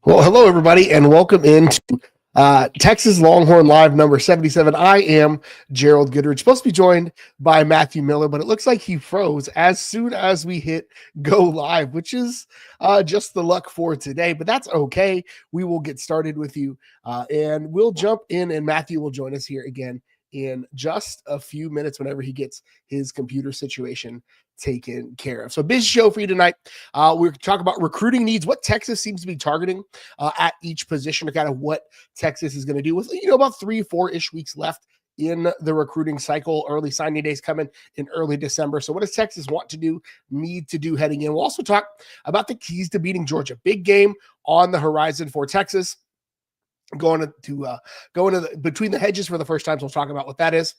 Well, hello, everybody, and welcome into Texas Longhorn Live number 77. I am Gerald Goodrich, supposed to be joined by Matthew Miller, but it looks like he froze as soon as we hit go live, which is just the luck for today, but that's okay. We will get started with you, and we'll jump in, and Matthew will join us here again in just a few minutes whenever he gets his computer situation taken care of. So busy show for you tonight. We're talking about recruiting needs, what Texas seems to be targeting at each position, to kind of what Texas is going to do with, about 3-4-ish weeks left in the recruiting cycle. Early signing days coming in early December. So what does Texas want to do, need to do heading in? We'll also talk about the keys to beating Georgia. Big game on the horizon for Texas. Going to between the hedges for the first time. So we'll talk about what that is.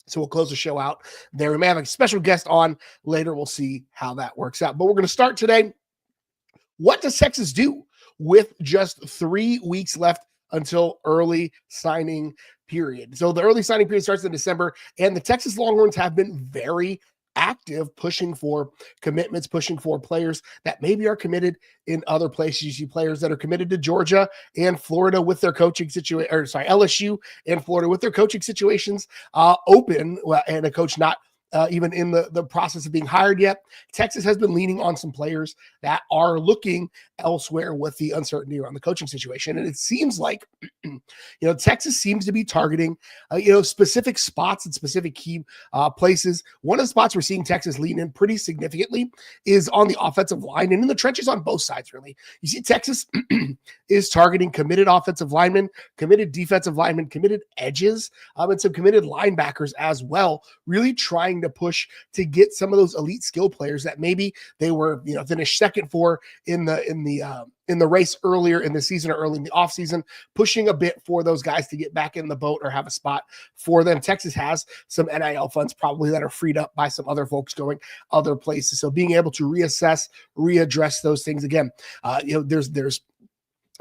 So we'll close the show out there. We may have a special guest on later. We'll see how that works out. But we're going to start today. What does Texas do with just 3 weeks left until early signing period? So the early signing period starts in December, and the Texas Longhorns have been very active, pushing for commitments, pushing for players that maybe are committed in other places. You see players that are committed to Georgia and Florida with their coaching situation, or LSU and Florida with their coaching situations open, and a coach not even in the process of being hired yet. Texas has been leaning on some players that are looking elsewhere with the uncertainty around the coaching situation. And it seems like, Texas seems to be targeting, specific spots and specific key places. One of the spots we're seeing Texas lean in pretty significantly is on the offensive line and in the trenches on both sides, really. You see Texas is targeting committed offensive linemen, committed defensive linemen, committed edges, and some committed linebackers as well, really trying to push to get some of those elite skill players that maybe they were, finished second for in the race earlier in the season or early in the offseason, pushing a bit for those guys to get back in the boat or have a spot for them. Texas has some NIL funds probably that are freed up by some other folks going other places. So being able to reassess, readdress those things again, there's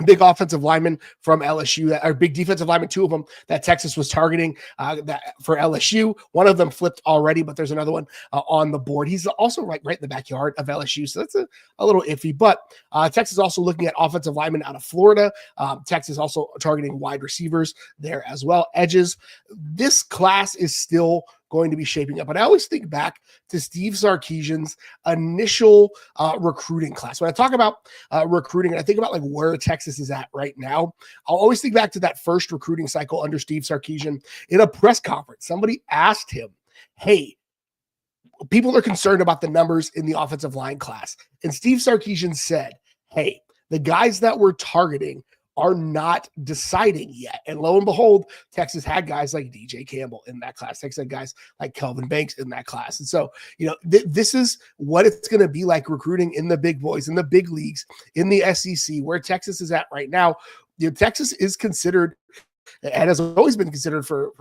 big offensive linemen from LSU that are big defensive linemen, two of them that Texas was targeting that for LSU. One of them flipped already, but there's another one on the board. He's also right in the backyard of LSU. So that's a little iffy, but Texas also looking at offensive linemen out of Florida. Texas also targeting wide receivers there as well. Edges. This class is still going to be shaping up. But I always think back to Steve Sarkisian's initial recruiting class. When I talk about recruiting, and I think about like where Texas is at right now, I'll always think back to that first recruiting cycle under Steve Sarkisian. In a press conference, somebody asked him, hey, people are concerned about the numbers in the offensive line class. And Steve Sarkisian said, hey, the guys that we're targeting are not deciding yet. And lo and behold, Texas had guys like DJ Campbell in that class. Texas had guys like Kelvin Banks in that class. And so, this is what it's going to be like recruiting in the big boys, in the big leagues, in the SEC, where Texas is at right now. Texas is considered, and has always been considered for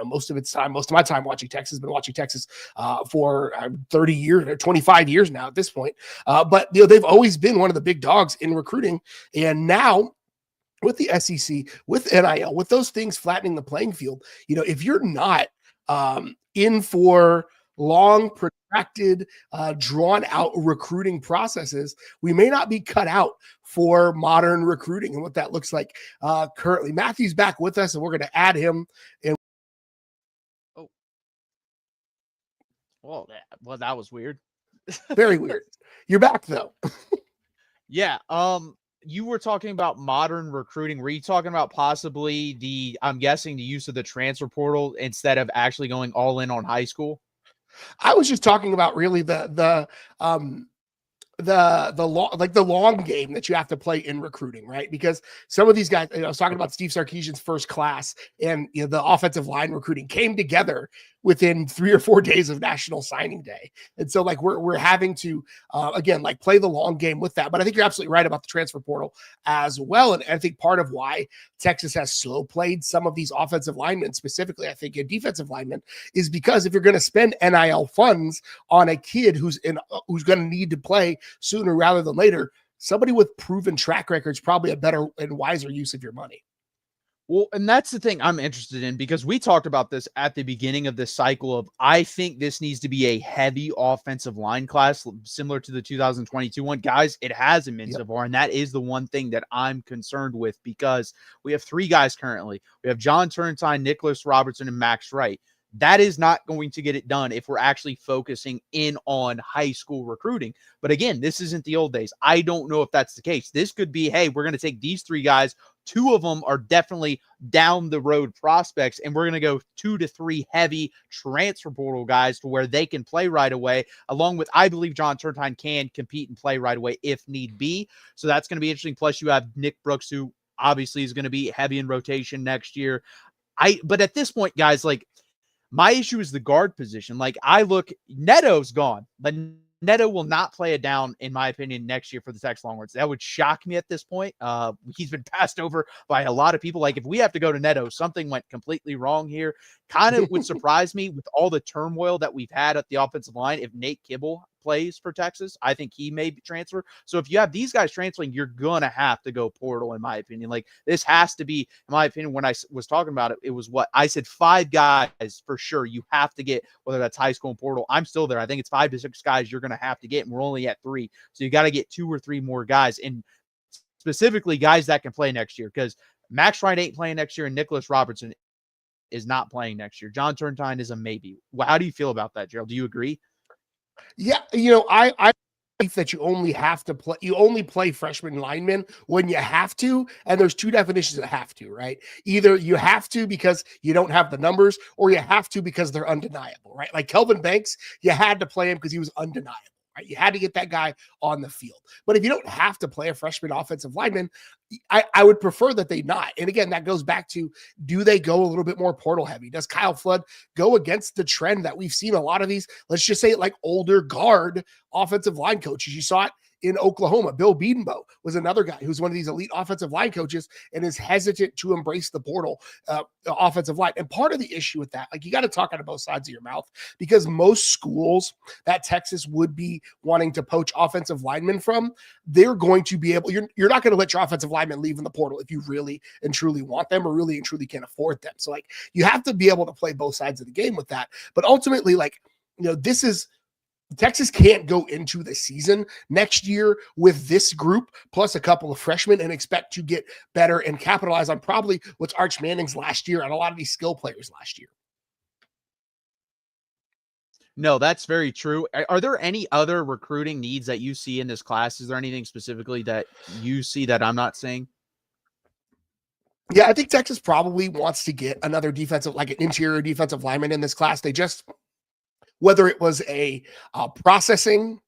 most of its time. Most of my time watching Texas, been watching Texas for 30 years or 25 years now at this point. But they've always been one of the big dogs in recruiting. And now, with the SEC, with NIL, with those things flattening the playing field, if you're not in for long, protracted, drawn-out recruiting processes, we may not be cut out for modern recruiting and what that looks like currently. Matthew's back with us, and we're going to add him. And well, that was weird. Very weird. You're back though. Yeah. You were talking about modern recruiting. Were you talking about possibly I'm guessing the use of the transfer portal instead of actually going all in on high school? I was just talking about really the long game that you have to play in recruiting, right? Because some of these guys, I was talking about Steve Sarkisian's first class, and the offensive line recruiting came together within 3 or 4 days of National Signing Day. And so we're having to, again, play the long game with that. But I think you're absolutely right about the transfer portal as well. And I think part of why Texas has slow played some of these offensive linemen, specifically, I think, defensive linemen, is because if you're going to spend NIL funds on a kid who's going to need to play sooner rather than later, somebody with proven track record is probably a better and wiser use of your money. Well, and that's the thing I'm interested in, because we talked about this at the beginning of this cycle of, I think this needs to be a heavy offensive line class similar to the 2022 one. Guys, it hasn't been so far, and that is the one thing that I'm concerned with, because we have three guys currently. We have John Turntine, Nicholas Robertson, and Max Wright. That is not going to get it done if we're actually focusing in on high school recruiting. But again, this isn't the old days. I don't know if that's the case. This could be, hey, we're going to take these three guys. Two of them are definitely down the road prospects, and we're going to go 2 to 3 heavy transfer portal guys to where they can play right away, along with, I believe John Turntine can compete and play right away if need be. So that's going to be interesting. Plus you have Nick Brooks, who obviously is going to be heavy in rotation next year. But at this point, guys, like, my issue is the guard position. Like, I look, Neto's gone, but Neto will not play it down, in my opinion, next year for the Texas Longhorns. That would shock me at this point. He's been passed over by a lot of people. Like, if we have to go to Neto, something went completely wrong here. Kind of would surprise me with all the turmoil that we've had at the offensive line if Nate Kibble plays for Texas. I think he may transfer. So if you have these guys transferring, you're going to have to go portal, in my opinion. Like, this has to be, in my opinion, when I was talking about it, it was what I said, 5 guys for sure you have to get, whether that's high school and portal. I'm still there. I think it's 5 to 6 guys you're going to have to get, and we're only at 3. So you got to get 2 or 3 more guys, and specifically guys that can play next year, because Max Wright ain't playing next year, and Nicholas Robertson is not playing next year. John Turntine is a maybe. How do you feel about that, Gerald? Do you agree? Yeah, I believe that you only play freshman linemen when you have to, and there's 2 definitions of have to, right? Either you have to because you don't have the numbers, or you have to because they're undeniable, right? Like Kelvin Banks, you had to play him because he was undeniable. Right? You had to get that guy on the field. But if you don't have to play a freshman offensive lineman, I would prefer that they not. And again, that goes back to, do they go a little bit more portal heavy? Does Kyle Flood go against the trend that we've seen a lot of these, let's just say, like, older guard offensive line coaches? You saw it in Oklahoma. Bill Bedenbaugh was another guy who's one of these elite offensive line coaches and is hesitant to embrace the portal offensive line. And part of the issue with that, like, you got to talk out of both sides of your mouth, because most schools that Texas would be wanting to poach offensive linemen from, they're going to be able, you're not going to let your offensive linemen leave in the portal if you really and truly want them, or really and truly can afford them. So, like, you have to be able to play both sides of the game with that. But ultimately, like, this is, Texas can't go into the season next year with this group plus a couple of freshmen and expect to get better and capitalize on probably what's Arch Manning's last year and a lot of these skill players last year. No, that's very true. Are there any other recruiting needs that you see in this class? Is there anything specifically that you see that I'm not seeing? Yeah, I think Texas probably wants to get another defensive, like an interior defensive lineman in this class. They just, whether it was a processing,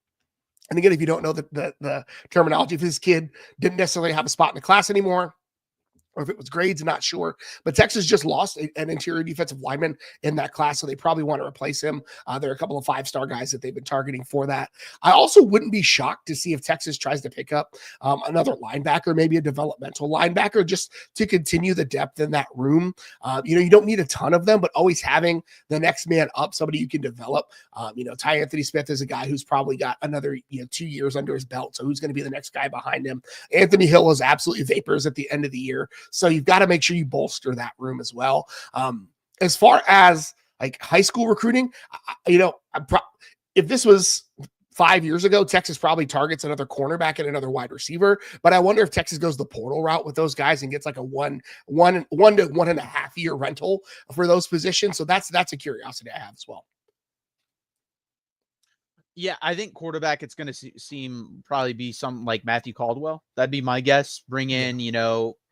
and again, if you don't know the terminology, if this kid didn't necessarily have a spot in the class anymore, or if it was grades, I'm not sure. But Texas just lost an interior defensive lineman in that class, so they probably want to replace him. There are a couple of 5-star guys that they've been targeting for that. I also wouldn't be shocked to see if Texas tries to pick up another linebacker, maybe a developmental linebacker, just to continue the depth in that room. You don't need a ton of them, but always having the next man up, somebody you can develop. Ty Anthony Smith is a guy who's probably got another 2 years under his belt, so who's going to be the next guy behind him? Anthony Hill is absolutely vapors at the end of the year. So you've got to make sure you bolster that room as well. As far as like high school recruiting, if this was 5 years ago, Texas probably targets another cornerback and another wide receiver. But I wonder if Texas goes the portal route with those guys and gets like a one to 1.5 year rental for those positions. So that's a curiosity I have as well. Yeah, I think quarterback, it's going to seem probably be something like Matthew Caldwell. That'd be my guess. Bring in,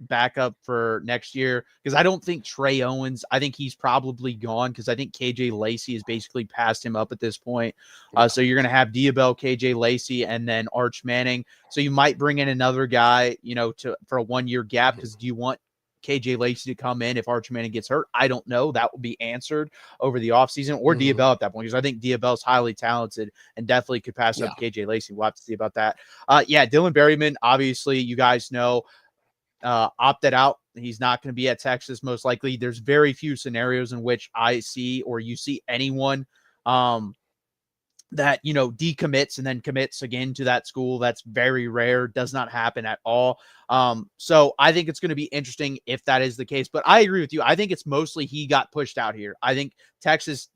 backup for next year, because I don't think Trey Owens, I think he's probably gone, because I think KJ Lacey has basically passed him up at this point. So you're going to have Diabell, KJ Lacey, and then Arch Manning. So you might bring in another guy, for a 1-year gap, because do you want KJ Lacey to come in if Arch Manning gets hurt? I don't know. That will be answered over the offseason, or Diabell at that point, because I think Diabell's highly talented and definitely could pass up KJ Lacey. We'll have to see about that. Dylan Berryman, obviously, you guys know, opted out. He's not going to be at Texas, most likely. There's very few scenarios in which I see, or you see anyone that, decommits and then commits again to that school. That's very rare, does not happen at all. So I think it's going to be interesting if that is the case. But I agree with you. I think it's mostly he got pushed out here. I think Texas,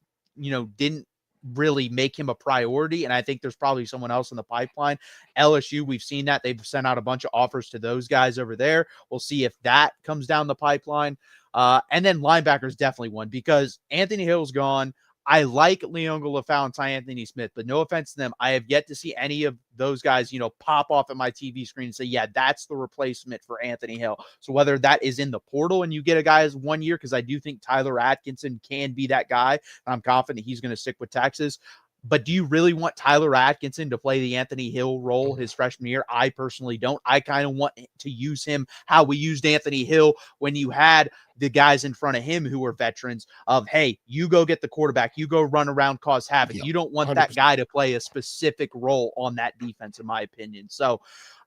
didn't really make him a priority. And I think there's probably someone else in the pipeline. LSU, we've seen that. They've sent out a bunch of offers to those guys over there. We'll see if that comes down the pipeline. And then linebacker is definitely one because Anthony Hill's gone. I like Leon Lafau and Ty Anthony Smith, but no offense to them, I have yet to see any of those guys, pop off at my TV screen and say, yeah, that's the replacement for Anthony Hill. So whether that is in the portal and you get a guy as 1 year, because I do think Tyler Atkinson can be that guy, and I'm confident he's going to stick with Texas. But do you really want Tyler Atkinson to play the Anthony Hill role his freshman year? I personally don't. I kind of want to use him how we used Anthony Hill when you had the guys in front of him who were veterans of, hey, you go get the quarterback, you go run around, cause havoc. Yep, you don't want 100%. that guy to play a specific role on that defense, in my opinion. So,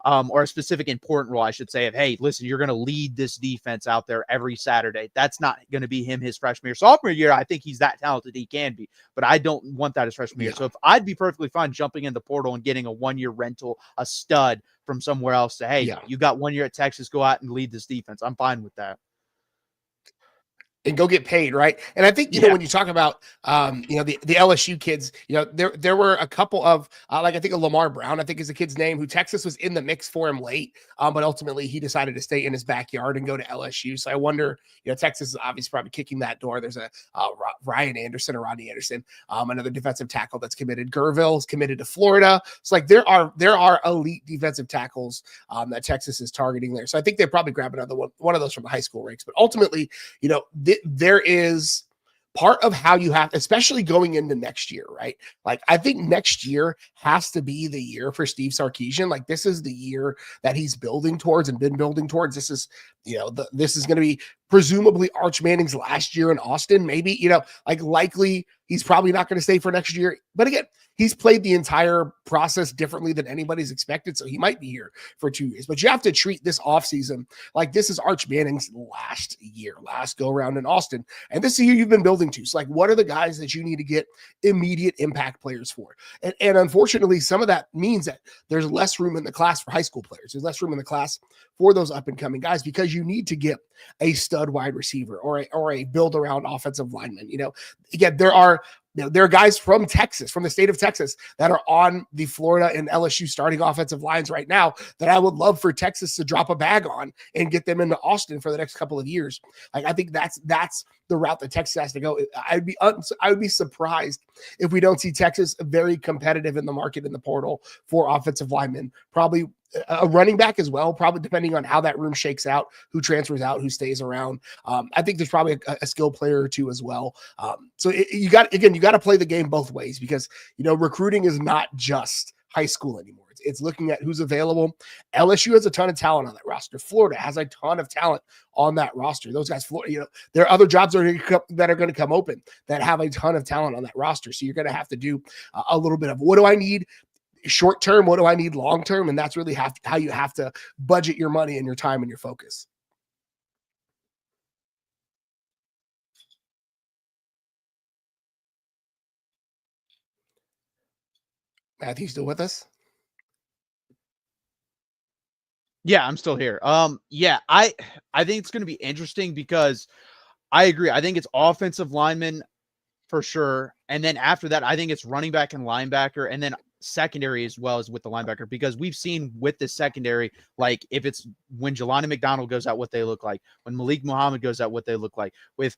or a specific important role, I should say, of, hey, listen, you're going to lead this defense out there every Saturday. That's not going to be him his freshman year. Sophomore year, I think he's that talented he can be, but I don't want that as freshman year. So if I'd be perfectly fine jumping in the portal and getting a 1 year rental, a stud from somewhere else to, hey, you got 1 year at Texas, go out and lead this defense. I'm fine with that. And go get paid, right? And I think, when you talk about, the LSU kids, there were a couple of, like I think of Lamar Brown, I think is a kid's name, who Texas was in the mix for him late, but ultimately he decided to stay in his backyard and go to LSU. So I wonder, Texas is obviously probably kicking that door. There's a Ryan Anderson or Rodney Anderson, another defensive tackle that's committed. Gurville's committed to Florida. So like there are elite defensive tackles that Texas is targeting there. So I think they probably grab another one of those from the high school ranks. But ultimately, there is part of how you have, especially going into next year, right? Like, I think next year has to be the year for Steve Sarkisian. Like, this is the year that he's building towards and been building towards. This is, this is going to be presumably Arch Manning's last year in Austin. Maybe, likely he's probably not going to stay for next year. But again, he's played the entire process differently than anybody's expected. So he might be here for 2 years. But you have to treat this offseason like this is Arch Manning's last go around in Austin. And this is the year you've been building to. So, like, what are the guys that you need to get immediate impact players for? And unfortunately, some of that means that there's less room in the class for high school players. There's less room in the class for those up-and-coming guys because you need to get a stud wide receiver or a build-around offensive lineman. Again, there are guys from Texas, from the state of Texas, that are on the Florida and LSU starting offensive lines right now that I would love for Texas to drop a bag on and get them into Austin for the next couple of years. Like, I think that's the route that Texas has to go. I would be surprised if we don't see Texas very competitive in the market in the portal for offensive linemen. Probably a running back as well, probably depending on how that room shakes out, who transfers out, who stays around. I think there's probably a skill player or two as well. So you got to play the game both ways because, recruiting is not just high school anymore. It's looking at who's available. LSU has a ton of talent on that roster. Florida has a ton of talent on that roster. Those guys, Florida, there are other jobs that are going to come open that have a ton of talent on that roster. So you're going to have to do a little bit of, what do I need short term? What do I need long term? And that's really how you have to budget your money and your time and your focus. Matthew, still with us? Yeah, I'm still here. Yeah, I think it's going to be interesting because I agree. I think it's offensive lineman for sure. And then after that, I think it's running back and linebacker, and then secondary as well as with the linebacker, because we've seen with the secondary, like if it's when Jelani McDonald goes out, what they look like, when Malik Muhammad goes out, what they look like, with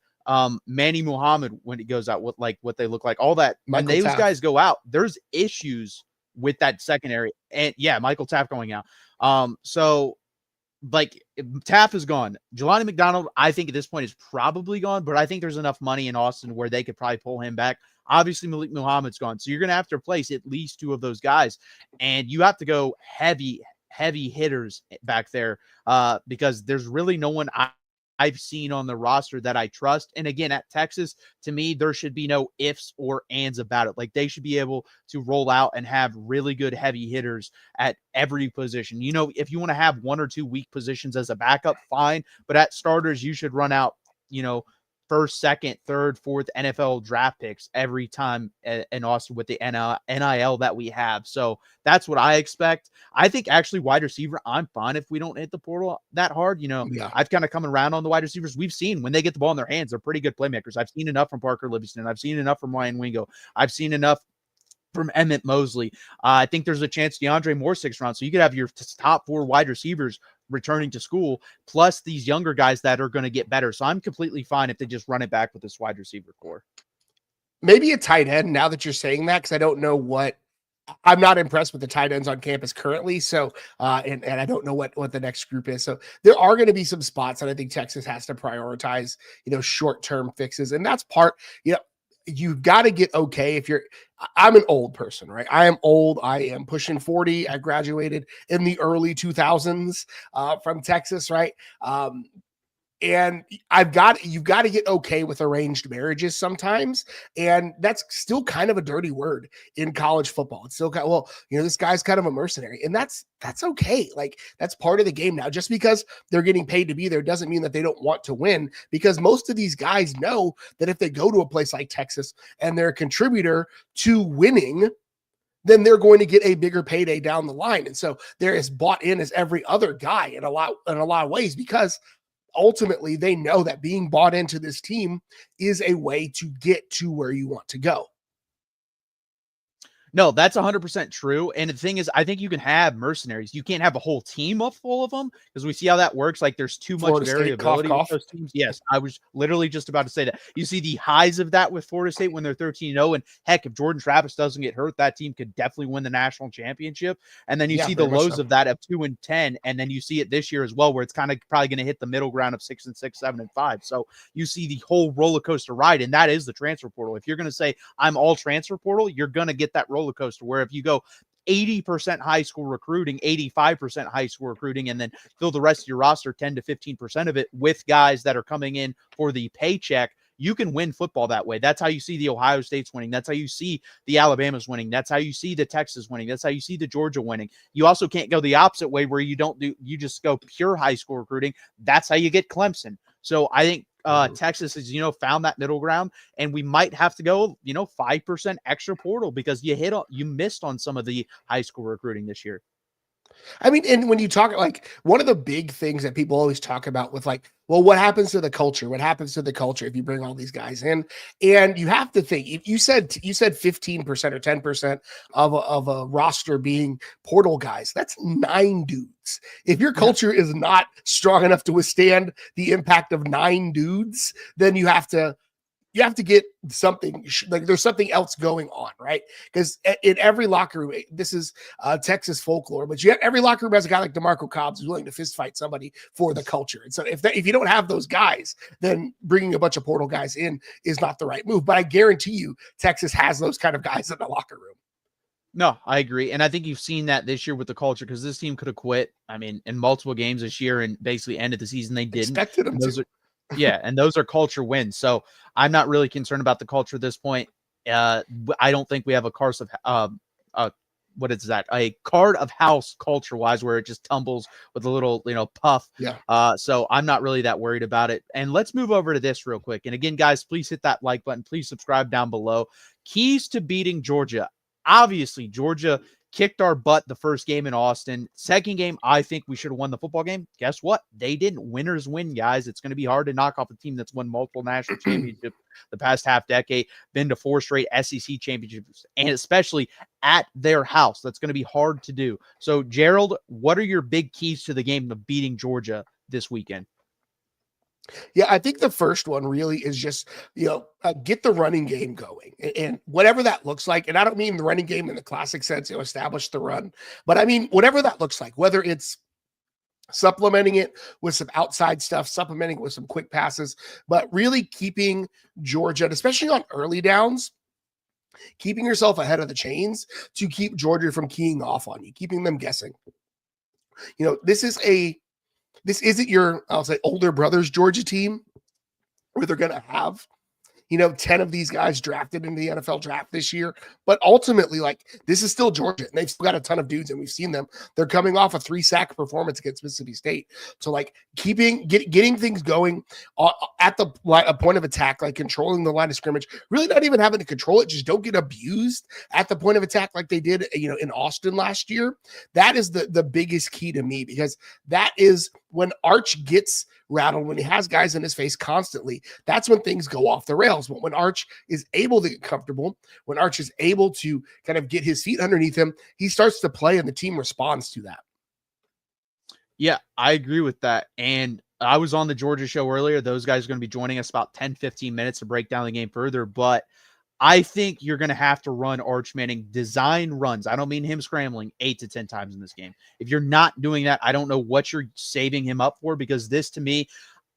Manny Muhammad, when he goes out, what they look like, all that. When those guys go out, there's issues with that secondary. And yeah, Michael Taft going out. So like Taft is gone. Jelani McDonald, I think at this point is probably gone, but I think there's enough money in Austin where they could probably pull him back. Obviously, Malik Muhammad's gone. So you're going to have to replace at least two of those guys. And you have to go heavy hitters back there because there's really no one I've seen on the roster that I trust. And again, at Texas, to me, there should be no ifs or ands about it. Like, they should be able to roll out and have really good heavy hitters at every position. If you want to have one or two weak positions as a backup, fine. But at starters, you should run out, first, second, third, fourth NFL draft picks every time in Austin with the NIL that we have. So that's what I expect. I think actually wide receiver, I'm fine if we don't hit the portal that hard. Yeah. I've kind of come around on the wide receivers. We've seen when they get the ball in their hands, they're pretty good playmakers. I've seen enough from Parker Livingston. I've seen enough from Ryan Wingo. I've seen enough from Emmett Mosley. I think there's a chance DeAndre Moore 6th round. So you could have your top 4 wide receivers returning to school, plus these younger guys that are going to get better. So I'm completely fine if they just run it back with this wide receiver core. Maybe a tight end now that you're saying that, because I don't know I'm not impressed with the tight ends on campus currently. So, and I don't know what the next group is. So there are going to be some spots that I think Texas has to prioritize, short-term fixes. And that's part, you've got to get okay I'm an old person, right? I am old. I am pushing 40. I graduated in the early 2000s from Texas, right? And you've got to get okay with arranged marriages sometimes. And that's still kind of a dirty word in college football. It's still this guy's kind of a mercenary, and that's okay. Like, that's part of the game now. Just because they're getting paid to be there doesn't mean that they don't want to win, because most of these guys know that if they go to a place like Texas and they're a contributor to winning, then they're going to get a bigger payday down the line. And so they're as bought in as every other guy in a lot of ways, because ultimately they know that being bought into this team is a way to get to where you want to go. No, that's 100% true. And the thing is, I think you can have mercenaries. You can't have a whole team up full of them, because we see how that works. Like, there's too much variability with those teams. Yes, I was literally just about to say that. You see the highs of that with Florida State when they're 13-0. And heck, if Jordan Travis doesn't get hurt, that team could definitely win the national championship. And then you see the lows of that of 2-10. And then you see it this year as well, where it's kind of probably going to hit the middle ground of 6-6, 7-5. So you see the whole roller coaster ride. And that is the transfer portal. If you're going to say I'm all transfer portal, you're going to get that roller coaster, where if you go 80% high school recruiting, 85% high school recruiting, and then fill the rest of your roster 10 to 15% of it with guys that are coming in for the paycheck, you can win football that way. That's how you see the Ohio States winning. That's how you see the Alabamas winning. That's how you see the Texas winning. That's how you see the Georgia winning. You also can't go the opposite way, where you just go pure high school recruiting. That's how you get Clemson. So I think Texas has, found that middle ground, and we might have to go, 5% extra portal, because you missed on some of the high school recruiting this year. I mean, and when you talk, like, one of the big things that people always talk about with, like, well, what happens to the culture? What happens to the culture if you bring all these guys in? And you have to think, if you said 15% or 10% of a roster being portal guys, that's 9 dudes. If your culture is not strong enough to withstand the impact of 9 dudes, then you have to get something, like, there's something else going on, right? Because in every locker room, this is Texas folklore, but every locker room has a guy like DeMarco Cobbs who's willing to fist fight somebody for the culture. And so if you don't have those guys, then bringing a bunch of portal guys in is not the right move. But I guarantee you, Texas has those kind of guys in the locker room. No, I agree. And I think you've seen that this year with the culture, because this team could have quit, in multiple games this year, and basically ended the season. They didn't. Expected them to. Yeah, and those are culture wins. So I'm not really concerned about the culture at this point. I don't think we have a card of house culture wise, where it just tumbles with a little, puff. Yeah. So I'm not really that worried about it. And let's move over to this real quick. And again, guys, please hit that like button. Please subscribe down below. Keys to beating Georgia. Obviously, Georgia kicked our butt the first game in Austin. Second game, I think we should have won the football game. Guess what? They didn't. Winners win, guys. It's going to be hard to knock off a team that's won multiple national championships the past half decade, been to 4 straight SEC championships, and especially at their house. That's going to be hard to do. So, Gerald, what are your big keys to the game of beating Georgia this weekend? Yeah, I think the first one really is just, get the running game going, and whatever that looks like. And I don't mean the running game in the classic sense, establish the run, but I mean, whatever that looks like, whether it's supplementing it with some outside stuff, supplementing it with some quick passes, but really keeping Georgia, especially on early downs, keeping yourself ahead of the chains to keep Georgia from keying off on you, keeping them guessing. This isn't your, I'll say, older brother's Georgia team, where they're going to have 10 of these guys drafted into the NFL draft this year. But ultimately, like, this is still Georgia, and they've still got a ton of dudes, and we've seen them. They're coming off a 3-sack performance against Mississippi State. So, like, getting things going at the a point of attack, like controlling the line of scrimmage, really not even having to control it, just don't get abused at the point of attack like they did, in Austin last year. That is the biggest key to me, because that is when Arch gets rattled, when he has guys in his face constantly, that's when things go off the rails. But when Arch is able to get comfortable, when Arch is able to kind of get his feet underneath him, he starts to play and the team responds to that. Yeah, I agree with that. And I was on the Georgia show earlier. Those guys are going to be joining us about 10, 15 minutes to break down the game further. But I think you're going to have to run Arch Manning design runs. I don't mean him scrambling 8 to 10 times in this game. If you're not doing that, I don't know what you're saving him up for, because this, to me,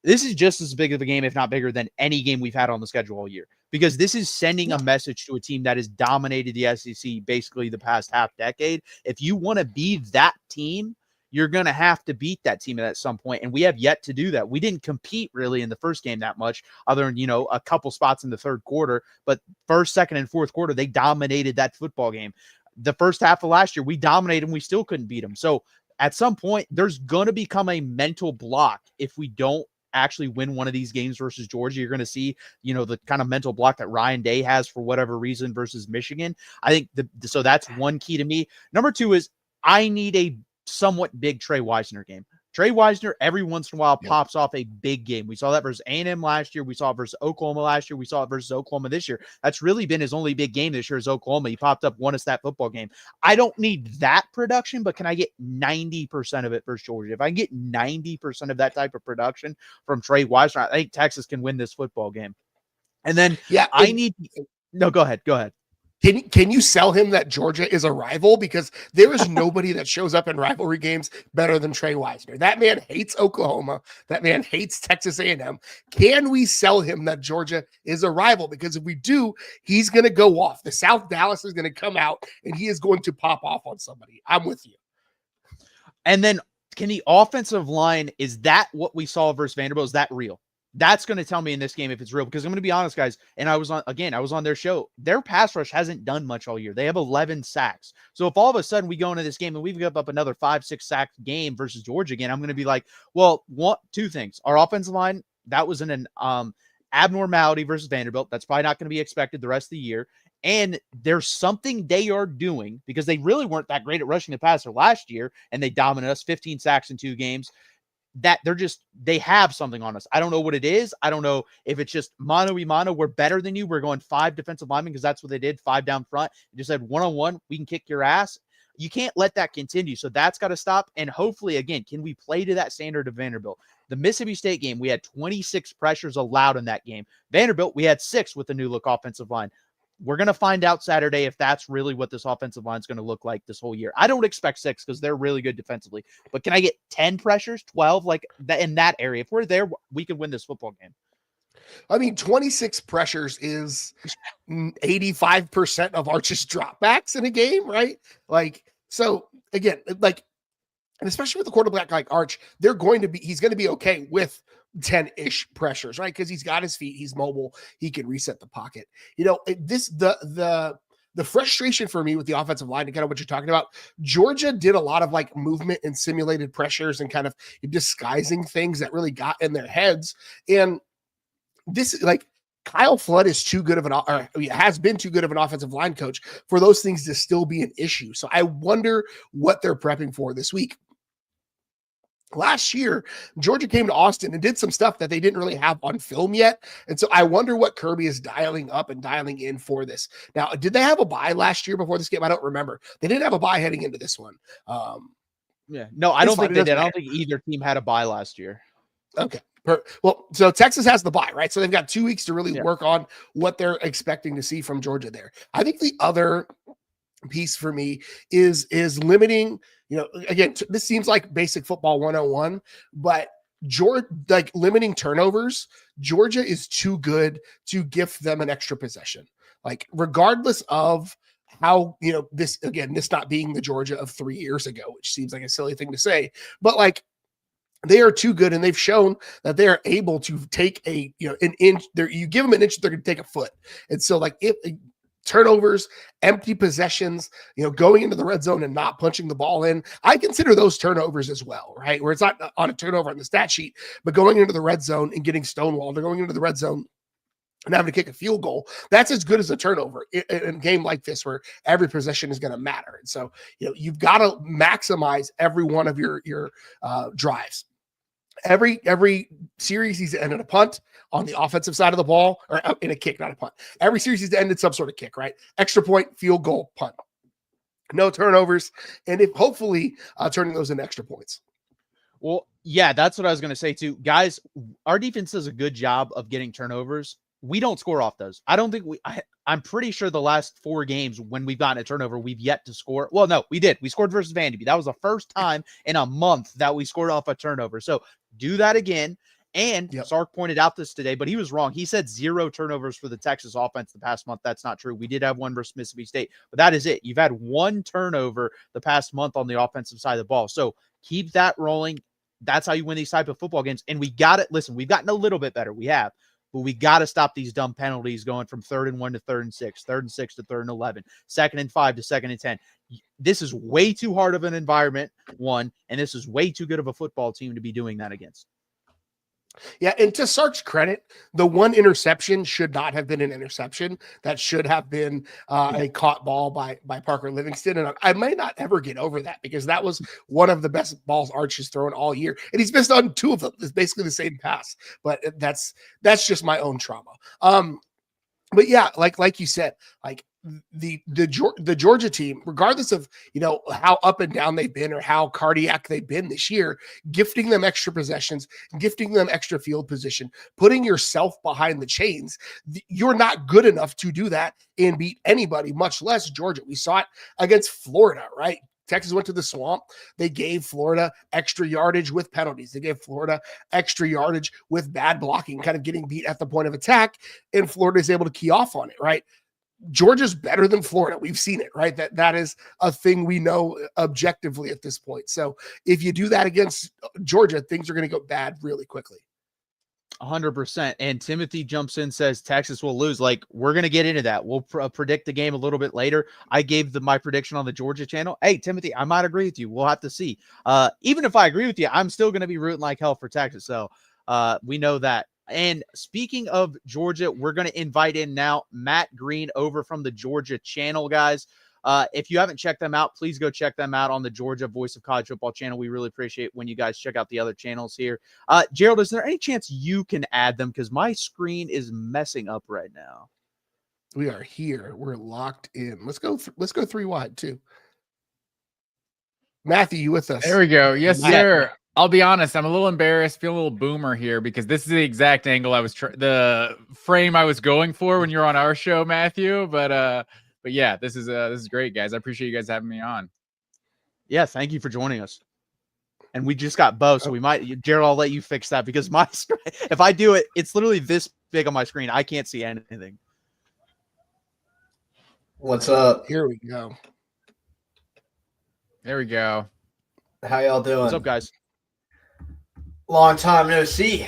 this is just as big of a game, if not bigger, than any game we've had on the schedule all year, because this is sending a message to a team that has dominated the SEC basically the past half decade. If you want to be that team, you're going to have to beat that team at some point, and we have yet to do that. We didn't compete really in the first game that much, other than, a couple spots in the third quarter, but first, second, and fourth quarter, they dominated that football game. The first half of last year, we dominated, and we still couldn't beat them. So at some point, there's going to become a mental block if we don't actually win one of these games versus Georgia. You're going to see, the kind of mental block that Ryan Day has for whatever reason versus Michigan. I think so that's one key to me. Number two is I need a somewhat big Trey Wisner game. Trey Wisner every once in a while pops off a big game. We saw that versus A&M last year. We saw it versus Oklahoma last year. We saw it versus Oklahoma this year. That's really been his only big game this year is Oklahoma. He popped up, won us that football game. I don't need that production, but can I get 90% of it versus Georgia? If I can get 90% of that type of production from Trey Wisner, I think Texas can win this football game. And then no, go ahead. Can you sell him that Georgia is a rival? Because there is nobody that shows up in rivalry games better than Trey Wisner. That man hates Oklahoma. That man hates Texas A&M. Can we sell him that Georgia is a rival? Because if we do, he's going to go off. The South Dallas is going to come out, and he is going to pop off on somebody. I'm with you. And then can the offensive line, is that what we saw versus Vanderbilt? Is that real? That's going to tell me in this game if it's real, because I'm going to be honest, guys. And I was on their show. Their pass rush hasn't done much all year. They have 11 sacks. So if all of a sudden we go into this game and we've given up another 5-6 sack game versus Georgia again, I'm going to be like, well, two things. Our offensive line, that was an abnormality versus Vanderbilt. That's probably not going to be expected the rest of the year. And there's something they are doing, because they really weren't that great at rushing the passer last year, and they dominated us 15 sacks in 2 games. That they have something on us. I don't know what it is. I don't know if it's just mano-a-mano. We're better than you. We're going 5 defensive linemen, because that's what they did, 5 down front. They just said one-on-one, we can kick your ass. You can't let that continue. So that's got to stop. And hopefully, again, can we play to that standard of Vanderbilt? The Mississippi State game, we had 26 pressures allowed in that game. Vanderbilt, we had 6 with the new look offensive line. We're going to find out Saturday if that's really what this offensive line is going to look like this whole year. I don't expect 6, because they're really good defensively. But can I get 10 pressures, 12, like that in that area? If we're there, we could win this football game. I mean, 26 pressures is 85% of Arch's dropbacks in a game, right? Like, so again, like, and especially with a quarterback like Arch, he's going to be okay with 10-ish pressures, right? Because he's got his feet, he's mobile, he can reset the pocket. The frustration for me with the offensive line, and kind of what you're talking about, Georgia did a lot of like movement and simulated pressures and kind of disguising things that really got in their heads. And this, like, Kyle Flood is has been too good of an offensive line coach for those things to still be an issue. So I wonder what they're prepping for this week. Last year, Georgia came to Austin and did some stuff that they didn't really have on film yet. And so I wonder what Kirby is dialing up and dialing in for this. Now, did they have a bye last year before this game? I don't remember. They didn't have a bye heading into this one. No, I don't think they did. I don't think either team had a bye last year. Okay. Well, so Texas has the bye, right? So they've got 2 weeks to really work on what they're expecting to see from Georgia there. I think the other piece for me is limiting, again, this seems like basic football 101, but limiting turnovers. Georgia is too good to gift them an extra possession. Like, regardless of how, this not being the Georgia of 3 years ago, which seems like a silly thing to say, but like, They are too good, and they've shown that they are able to take an inch. You give them an inch, they're going to take a foot. And so, like, if turnovers, empty possessions, going into the red zone and not punching the ball in, I consider those turnovers as well, right? Where it's not on a turnover on the stat sheet, but going into the red zone and getting stonewalled, or going into the red zone and having to kick a field goal, that's as good as a turnover in a game like this where every possession is going to matter. And so, you've got to maximize every one of your drives. Every series he's ended a punt on the offensive side of the ball, or in a kick, not a punt. Every series he's ended some sort of kick, right? Extra point, field goal, punt. No turnovers, and if hopefully turning those into extra points. Well, yeah, that's what I was going to say too. Guys, our defense does a good job of getting turnovers. We don't score off those. I don't think I'm pretty sure the last 4 games when we've gotten a turnover, we've yet to score. Well, no, we did. We scored versus Vanderbilt. That was the first time in a month that we scored off a turnover. So do that again. And Sark pointed out this today, but he was wrong. He said 0 turnovers for the Texas offense the past month. That's not true. We did have one versus Mississippi State, but that is it. You've had 1 turnover the past month on the offensive side of the ball. So keep that rolling. That's how you win these type of football games. And we got it. Listen, we've gotten a little bit better. We have. But we got to stop these dumb penalties going from 3rd and 1 to 3rd and 6, 3rd and 6 to 3rd and 11, 2nd and 5 to 2nd and 10. This is way too hard of an environment, one, and this is way too good of a football team to be doing that against. Yeah, and to Sark's credit, the 1 interception should not have been an interception. That should have been a caught ball by Parker Livingston. And I may not ever get over that because that was one of the best balls Arch has thrown all year. And he's missed on 2 of them. It's basically the same pass. But that's just my own trauma. But yeah, like you said, like the Georgia team, regardless of how up and down they've been or how cardiac they've been this year, gifting them extra possessions, gifting them extra field position, putting yourself behind the chains, you're not good enough to do that and beat anybody, much less Georgia. We saw it against Florida, right? Texas went to the swamp. They gave Florida extra yardage with penalties. They gave Florida extra yardage with bad blocking, kind of getting beat at the point of attack, and Florida is able to key off on it, right? Georgia's better than Florida. We've seen it, right? That is a thing we know objectively at this point. So if you do that against Georgia, things are going to go bad really quickly. 100%. And Timothy jumps in, says Texas will lose. Like, we're going to get into that. We'll predict the game a little bit later. I gave my prediction on the Georgia channel. Hey, Timothy, I might agree with you. We'll have to see. Even if I agree with you, I'm still going to be rooting like hell for Texas. So we know that. And speaking of Georgia, we're going to invite in now Matt Green over from the Georgia channel, guys. If you haven't checked them out, please go check them out on the Georgia Voice of College Football channel. We really appreciate when you guys check out the other channels here. Gerald, is there any chance you can add them? Because my screen is messing up right now. We are here. We're locked in. Let's go 3 wide too. Matthew, you with us? There we go. Yes, sir. I'll be honest. I'm a little embarrassed, feel a little boomer here because this is the exact angle the frame I was going for when you're on our show, Matthew. But yeah, this is great, guys. I appreciate you guys having me on. Yeah, thank you for joining us. And we just got Bo, so we might, Gerald, I'll let you fix that because my screen, if I do it, it's literally this big on my screen. I can't see anything. What's up? Here we go. There we go. How y'all doing? What's up, guys? Long time no see.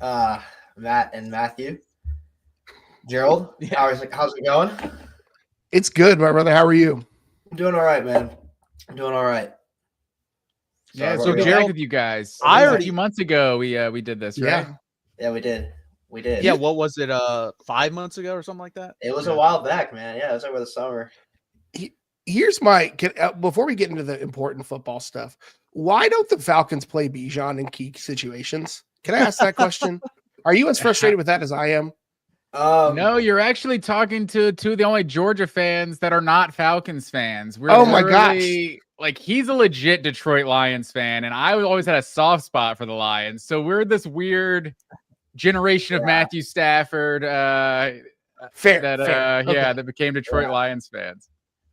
Matt and Matthew. Gerald, how's it going? It's good, my brother. How are you? I'm doing all right, man. I'm doing all right. Yeah, so Gerald, with you guys. A few months ago we did this, right? Yeah, we did. We did. Yeah, what was it? 5 months ago or something like that? It was a while back, man. Yeah, it was over the summer. Here's before we get into the important football stuff, why don't the Falcons play Bijan in key situations? Can I ask that question? Are you as frustrated with that as I am? No, you're actually talking to two of the only Georgia fans that are not Falcons fans. Oh my gosh. Like, he's a legit Detroit Lions fan, and I always had a soft spot for the Lions. So we're this weird generation of Matthew Stafford that became Detroit Lions fans.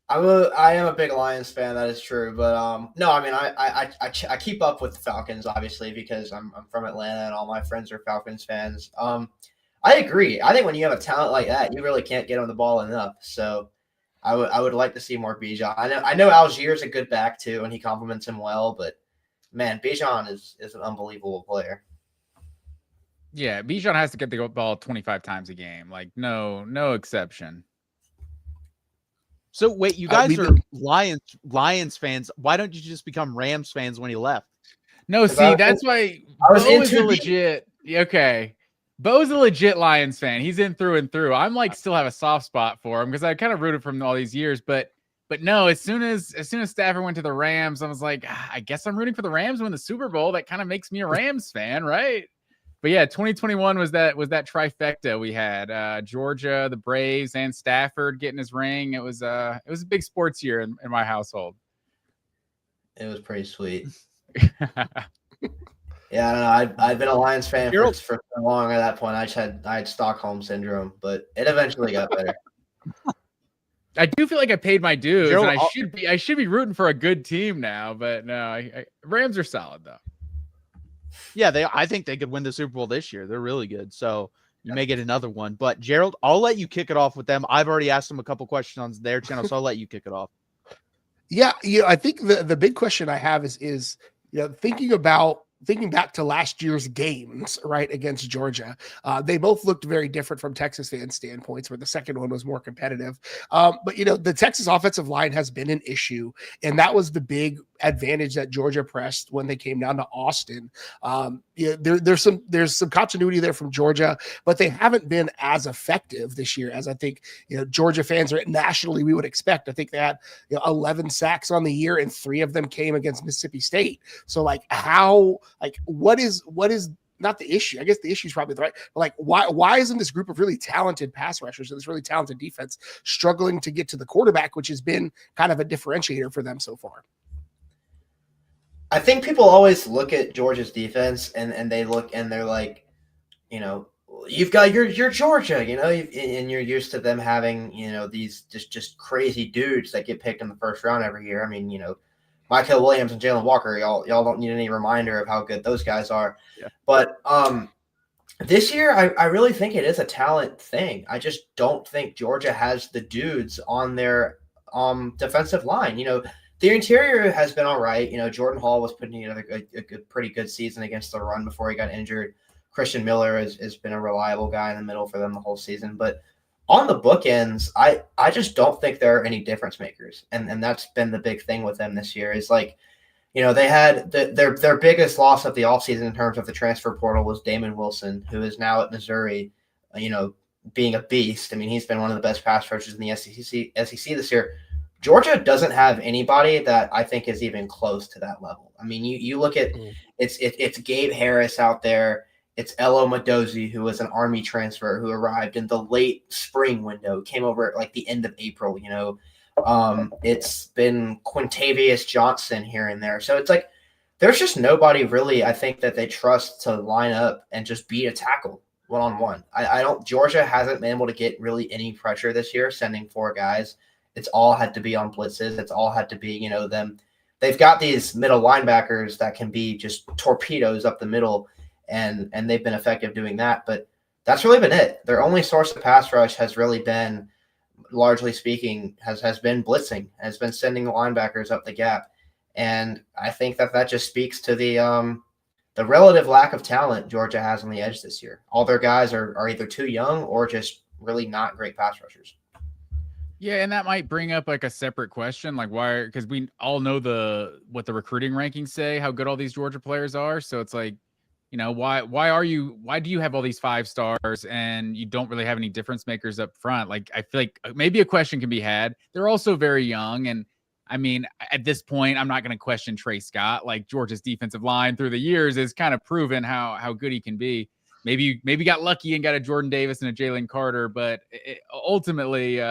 I am a big Lions fan. That is true, but no, I mean, I keep up with the Falcons obviously because I'm from Atlanta and all my friends are Falcons fans. I agree. I think when you have a talent like that, you really can't get on the ball enough. So I would like to see more Bijan. I know Algier's a good back too, and he compliments him well, but man, Bijan is an unbelievable player. Yeah, Bijan has to get the ball 25 times a game. Like, no exception. So wait, you guys are Lions fans. Why don't you just become Rams fans when he left? No, see, that's why Bo is a legit. Okay. Bo's a legit Lions fan. He's in through and through. I'm like still have a soft spot for him because I kind of rooted for him all these years. But no, as soon as Stafford went to the Rams, I was like, I guess I'm rooting for the Rams to win the Super Bowl. That kind of makes me a Rams fan, right? But yeah, 2021 was that trifecta we had. Georgia, the Braves, and Stafford getting his ring. It was a big sports year in my household. It was pretty sweet. Yeah, I don't know. I've been a Lions fan for so long. At that point, I had Stockholm syndrome, but it eventually got better. I do feel like I paid my dues, and I should be rooting for a good team now. But no, Rams are solid though. Yeah, I think they could win the Super Bowl this year. They're really good. So you may get another one. But Gerald, I'll let you kick it off with them. I've already asked them a couple questions on their channel, so I'll let you kick it off. Yeah, I think the big question I have is thinking back to last year's games, right, against Georgia. They both looked very different from Texas fans' standpoints, where the second one was more competitive. But the Texas offensive line has been an issue, and that was the big advantage that Georgia pressed when they came down to Austin. There's some continuity there from Georgia, but they haven't been as effective this year as I think Georgia fans are nationally we would expect. I think they had 11 sacks on the year, and 3 of them came against Mississippi State. So what is not the issue? I guess the issue is probably the right. But why isn't this group of really talented pass rushers and this really talented defense struggling to get to the quarterback, which has been kind of a differentiator for them so far? I think people always look at Georgia's defense and they look and they're like, you've got your Georgia, and you're used to them having, these just crazy dudes that get picked in the first round every year. I mean, Michael Williams and Jalen Walker, y'all don't need any reminder of how good those guys are. Yeah. But this year, I really think it is a talent thing. I just don't think Georgia has the dudes on their defensive line. The interior has been all right. Jordan Hall was putting together a pretty good season against the run before he got injured. Christian Miller has been a reliable guy in the middle for them the whole season. But on the bookends, I just don't think there are any difference makers. And that's been the big thing with them this year is they had their biggest loss of the offseason in terms of the transfer portal was Damon Wilson, who is now at Missouri, being a beast. I mean, he's been one of the best pass rushers in the SEC this year. Georgia doesn't have anybody that I think is even close to that level. I mean, you look at it's Gabe Harris out there. It's Elo Madozi, who was an Army transfer who arrived in the late spring window, came over at the end of April. It's been Quintavious Johnson here and there. So it's there's just nobody really I think that they trust to line up and just beat a tackle one-on-one. Georgia hasn't been able to get really any pressure this year, sending 4 guys. It's all had to be on blitzes. It's all had to be, them. They've got these middle linebackers that can be just torpedoes up the middle, and they've been effective doing that. But that's really been it. Their only source of pass rush has really been, largely speaking, has been blitzing, has been sending the linebackers up the gap. And I think that just speaks to the relative lack of talent Georgia has on the edge this year. All their guys are either too young or just really not great pass rushers. Yeah, and that might bring up a separate question, why? Because we all know what the recruiting rankings say, how good all these Georgia players are. So it's why do you have all these 5 stars and you don't really have any difference makers up front? I feel like maybe a question can be had. They're also very young, and I mean, at this point, I'm not going to question Trey Scott. Georgia's defensive line through the years has kind of proven how good he can be. Maybe got lucky and got a Jordan Davis and a Jalen Carter, but ultimately.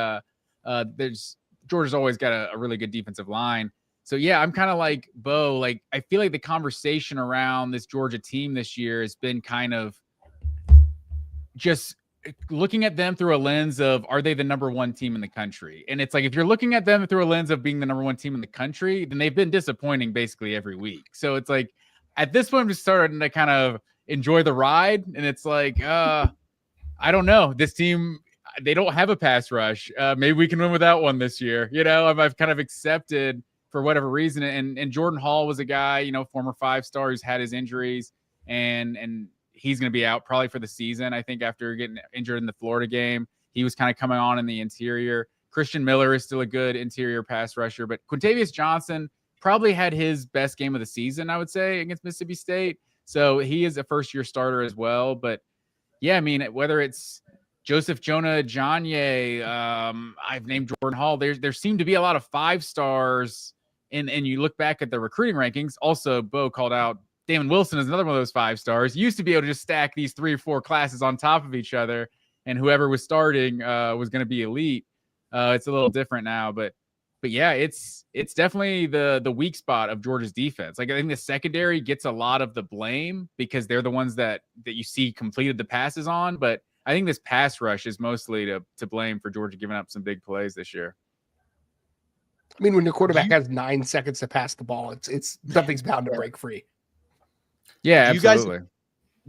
Georgia's always got a really good defensive line. So yeah, I'm kind of like Bo. I feel like the conversation around this Georgia team this year has been kind of just looking at them through a lens of, are they the number 1 team in the country? And it's if you're looking at them through a lens of being the number 1 team in the country, then they've been disappointing basically every week. So it's at this point, I'm just starting to kind of enjoy the ride. And it's I don't know, this team, they don't have a pass rush. Maybe we can win without one this year. I've kind of accepted for whatever reason. And Jordan Hall was a guy, you know, former 5-star who's had his injuries, and he's going to be out probably for the season. I think after getting injured in the Florida game, he was kind of coming on in the interior. Christian Miller is still a good interior pass rusher, but Quintavious Johnson probably had his best game of the season, I would say, against Mississippi State. So he is a first-year starter as well. But yeah, I mean, whether it's Joseph Jonah Jonye, I've named Jordan Hall. There seem to be a lot of 5-stars, and you look back at the recruiting rankings. Also, Bo called out Damon Wilson is another one of those 5-stars. Used to be able to just stack these 3 or 4 classes on top of each other, and whoever was starting was going to be elite. It's a little different now, but yeah, it's definitely the weak spot of Georgia's defense. Like, I think the secondary gets a lot of the blame because they're the ones that you see completed the passes on, but I think this pass rush is mostly to blame for Georgia giving up some big plays this year. I mean, when your quarterback has 9 seconds to pass the ball, it's something's bound to break free. Yeah, absolutely.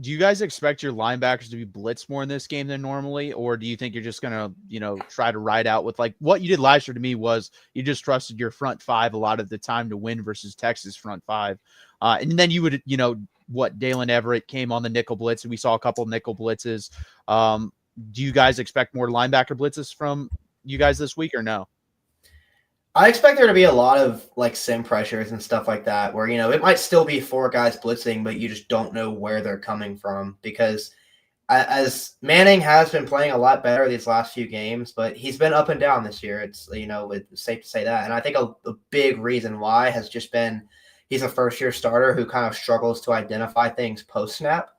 Do you guys expect your linebackers to be blitzed more in this game than normally, or do you think you're just gonna, try to ride out with like what you did last year? To me, was you just trusted your front 5 a lot of the time to win versus Texas front 5, and then you would, Dalen Everett came on the nickel blitz, and we saw a couple nickel blitzes. Do you guys expect more linebacker blitzes from you guys this week, or no? I expect there to be a lot of like sim pressures and stuff like that where, it might still be 4 guys blitzing, but you just don't know where they're coming from because as Manning has been playing a lot better these last few games, but he's been up and down this year. It's, it's safe to say that. And I think a big reason why has just been he's a first-year starter who kind of struggles to identify things post-snap.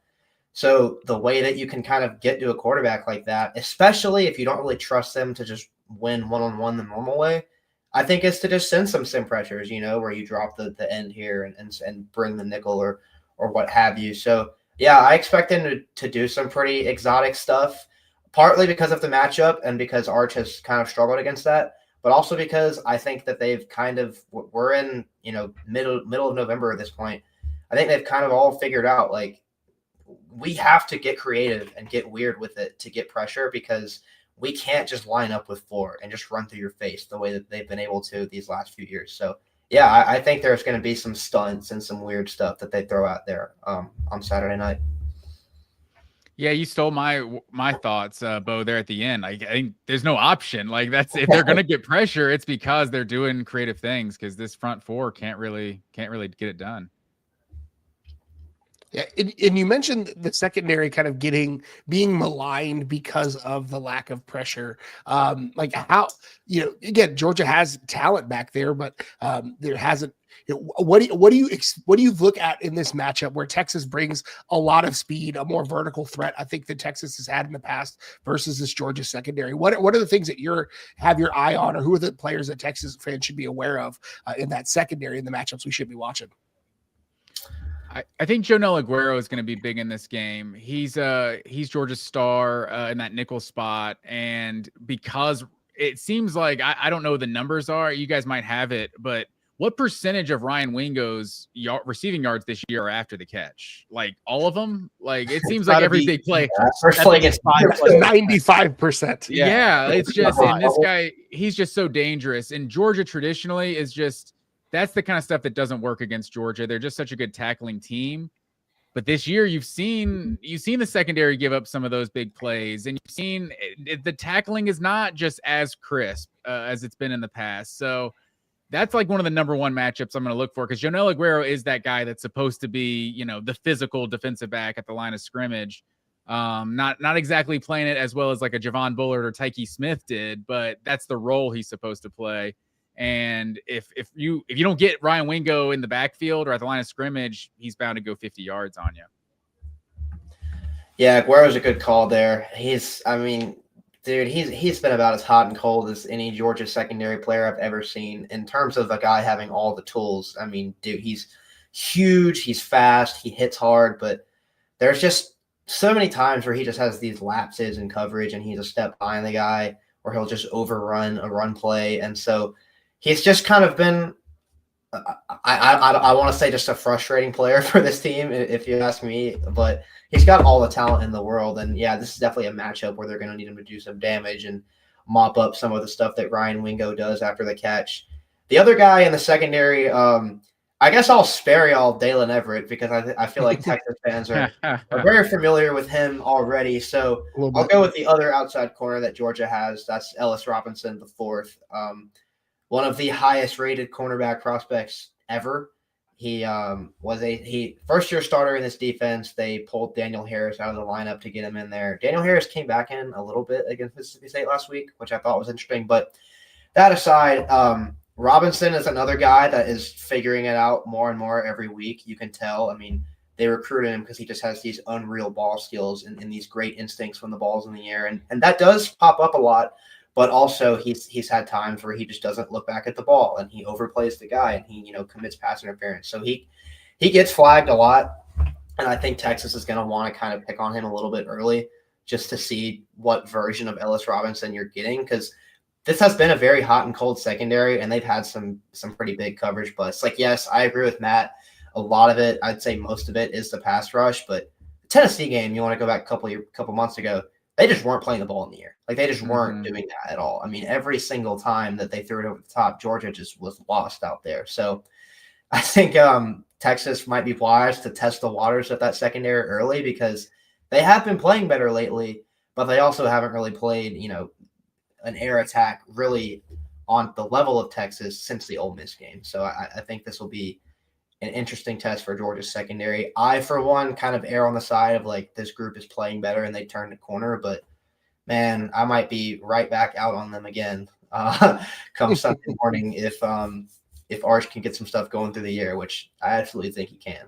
So the way that you can kind of get to a quarterback like that, especially if you don't really trust them to just win one-on-one the normal way, I think is to just send some sim pressures, where you drop the end here and bring the nickel or what have you. So, yeah, I expect them to do some pretty exotic stuff, partly because of the matchup and because Arch has kind of struggled against that, but also because I think that they've we're in, middle of November at this point. I think they've kind of all figured out, like, we have to get creative and get weird with it to get pressure because – we can't just line up with 4 and just run through your face the way that they've been able to these last few years. So, yeah, I think there's going to be some stunts and some weird stuff that they throw out there on Saturday night. Yeah, you stole my thoughts, Bo, there at the end. I think there's no option. Like, that's if they're going to get pressure, it's because they're doing creative things because this front 4 can't really get it done. Yeah, and you mentioned the secondary kind of being maligned because of the lack of pressure. Like how, again, Georgia has talent back there, but there hasn't. What do you look at in this matchup where Texas brings a lot of speed, a more vertical threat? I think that Texas has had in the past versus this Georgia secondary. What are the things that have your eye on, or who are the players that Texas fans should be aware of in that secondary in the matchups we should be watching? I think Jonell Aguero is going to be big in this game. He's Georgia's star in that nickel spot, and because it seems like I don't know what the numbers are. You guys might have it, but what percentage of Ryan Wingo's receiving yards this year are after the catch? Like all of them? Like it seems like every big play. First play gets 95%. Yeah, it's just and this guy, he's just so dangerous. And Georgia traditionally is just. That's the kind of stuff that doesn't work against Georgia. They're just such a good tackling team. But this year you've seen the secondary give up some of those big plays, and you've seen the tackling is not just as crisp as it's been in the past. So that's like one of the number 1 matchups I'm going to look for because Jonell Aguero is that guy that's supposed to be, the physical defensive back at the line of scrimmage. Not exactly playing it as well as like a Javon Bullard or Tyke Smith did, but that's the role he's supposed to play. And if you don't get Ryan Wingo in the backfield or at the line of scrimmage, he's bound to go 50 yards on you. Yeah, Aguero's a good call there. He's been about as hot and cold as any Georgia secondary player I've ever seen in terms of a guy having all the tools. I mean, dude, he's huge, he's fast, he hits hard, but there's just so many times where he just has these lapses in coverage and he's a step behind the guy or he'll just overrun a run play. And so he's just kind of been, I want to say just a frustrating player for this team, if you ask me, but he's got all the talent in the world. And yeah, this is definitely a matchup where they're going to need him to do some damage and mop up some of the stuff that Ryan Wingo does after the catch. The other guy in the secondary, I guess I'll spare y'all Dalen Everett because I feel like Texas fans are very familiar with him already. So A little I'll bit. go with the other outside corner that Georgia has. That's Ellis Robinson, the fourth. One of the highest rated cornerback prospects ever. He was a first year starter in this defense. They pulled Daniel Harris out of the lineup to get him in there. Daniel Harris came back in a little bit against Mississippi State last week, which I thought was interesting. But that aside, Robinson is another guy that is figuring it out more and more every week. You can tell. I mean, they recruited him because he just has these unreal ball skills and these great instincts when the ball's in the air. And that does pop up a lot. But also he's had times where he just doesn't look back at the ball and he overplays the guy and he, commits pass interference. So he gets flagged a lot. And I think Texas is going to want to kind of pick on him a little bit early just to see what version of Ellis Robinson you're getting, because this has been a very hot and cold secondary, and they've had some pretty big coverage busts. Like, yes, I agree with Matt. A lot of it, I'd say most of it, is the pass rush. But the Tennessee game, you want to go back a couple months ago, they just weren't playing the ball in the air. Like, they just weren't doing that at all. I mean, every single time that they threw it over the top, Georgia just was lost out there. So I think Texas might be wise to test the waters of that secondary early because they have been playing better lately, but they also haven't really played, an air attack really on the level of Texas since the Ole Miss game. So I think this will be an interesting test for Georgia's secondary. I, for one, kind of err on the side of like this group is playing better and they turned the corner, but man, I might be right back out on them again come Sunday morning if Arch can get some stuff going through the air, which I absolutely think he can.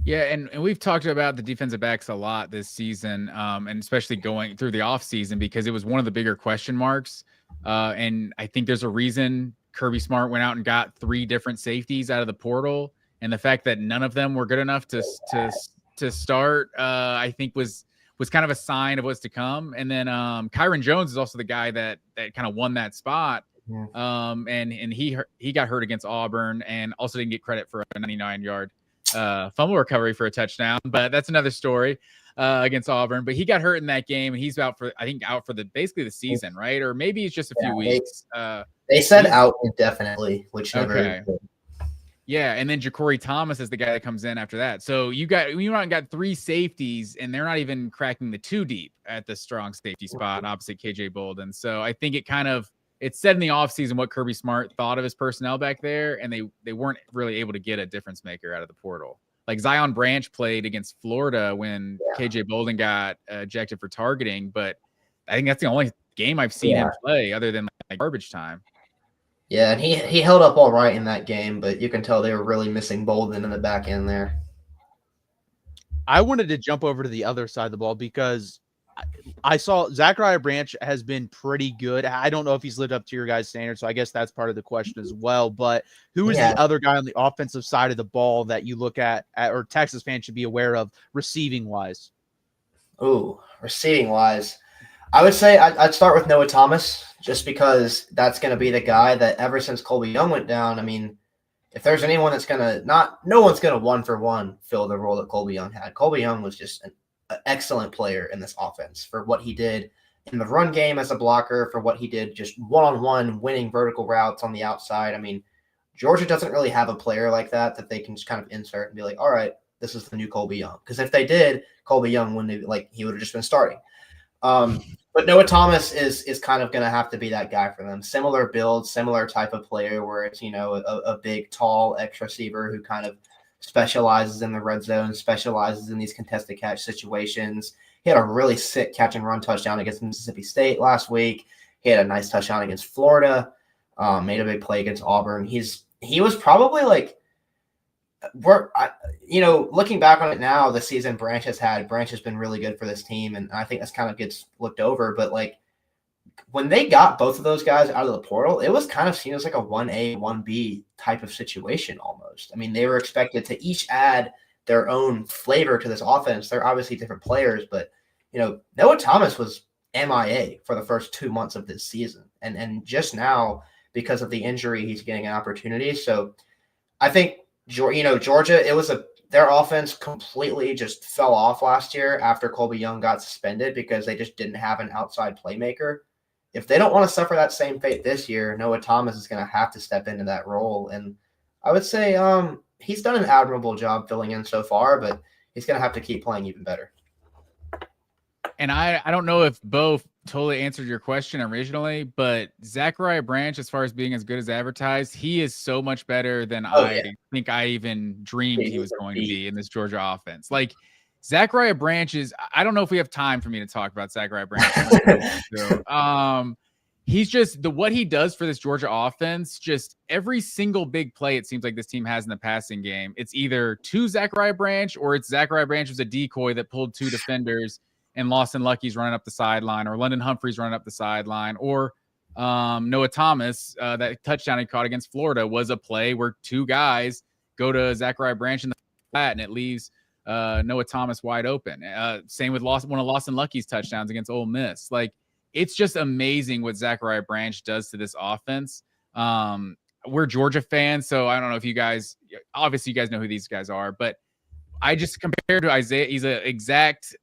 Yeah, and we've talked about the defensive backs a lot this season, and especially going through the offseason because it was one of the bigger question marks. And I think there's a reason Kirby Smart went out and got 3 different safeties out of the portal, and the fact that none of them were good enough to start, I think was kind of a sign of what's to come. And then Kyron Jones is also the guy that kind of won that spot. And he got hurt against Auburn and also didn't get credit for a 99-yard fumble recovery for a touchdown, but that's another story against Auburn. But he got hurt in that game, and he's out for basically the season, right? Or maybe it's just a few weeks. They said out indefinitely, which never. Okay. Yeah, and then Ja'Cory Thomas is the guy that comes in after that. So you got 3 safeties, and they're not even cracking the 2 deep at the strong safety spot opposite KJ Bolden. So I think it said in the offseason what Kirby Smart thought of his personnel back there, and they weren't really able to get a difference maker out of the portal. Like Zion Branch played against Florida when KJ Bolden got ejected for targeting, but I think that's the only game I've seen him play other than like garbage time. Yeah, and he held up all right in that game, but you can tell they were really missing Bolden in the back end there. I wanted to jump over to the other side of the ball because I saw Zachariah Branch has been pretty good. I don't know if he's lived up to your guys' standards, so I guess that's part of the question as well. But who is the other guy on the offensive side of the ball that you look at or Texas fans should be aware of receiving-wise? Oh, receiving-wise. I would say I'd start with Noah Thomas just because that's going to be the guy that ever since Colby Young went down, I mean, if there's anyone that's going to no one's going to one-for-one fill the role that Colby Young had. Colby Young was just an excellent player in this offense for what he did in the run game as a blocker, for what he did just one-on-one winning vertical routes on the outside. I mean, Georgia doesn't really have a player like that they can just kind of insert and be like, all right, this is the new Colby Young. Because if they did, Colby Young wouldn't have, he would have just been starting. But Noah Thomas is kind of going to have to be that guy for them. Similar build, similar type of player where it's, a big, tall X receiver who kind of specializes in the red zone, specializes in these contested catch situations. He had a really sick catch and run touchdown against Mississippi State last week. He had a nice touchdown against Florida, made a big play against Auburn. He was probably looking back on it now, the season Branch has been really good for this team. And I think that's kind of gets looked over, but when they got both of those guys out of the portal, it was kind of seen as like a 1A, 1B type of situation almost. I mean, they were expected to each add their own flavor to this offense. They're obviously different players, but, Noah Thomas was MIA for the first 2 months of this season. And just now, because of the injury, he's getting an opportunity. So I think, Georgia, their offense completely just fell off last year after Colby Young got suspended because they just didn't have an outside playmaker. if they don't want to suffer that same fate this year, Noah Thomas is going to have to step into that role. And I would say he's done an admirable job filling in so far, but he's going to have to keep playing even better. And I don't know if Bo totally answered your question originally, but Zachariah Branch, as far as being as good as advertised, he is so much better than think I even dreamed he was going to be in this Georgia offense. Like, Zachariah Branch is, I don't know if we have time for me to talk about Zachariah Branch. He's just what he does for this Georgia offense, just every single big play it seems like this team has in the passing game, it's either to Zachariah Branch or it's Zachariah Branch was a decoy that pulled two defenders and Lawson Lucky's running up the sideline, or London Humphrey's running up the sideline, or Noah Thomas, that touchdown he caught against Florida was a play where two guys go to Zachariah Branch in the flat and it leaves Noah Thomas wide open. Same with one of Lawson Lucky's touchdowns against Ole Miss. Like, it's just amazing what Zachariah Branch does to this offense. We're Georgia fans, so I don't know if you guys, obviously you guys know who these guys are, but I just compared to Isaiah, he's an exact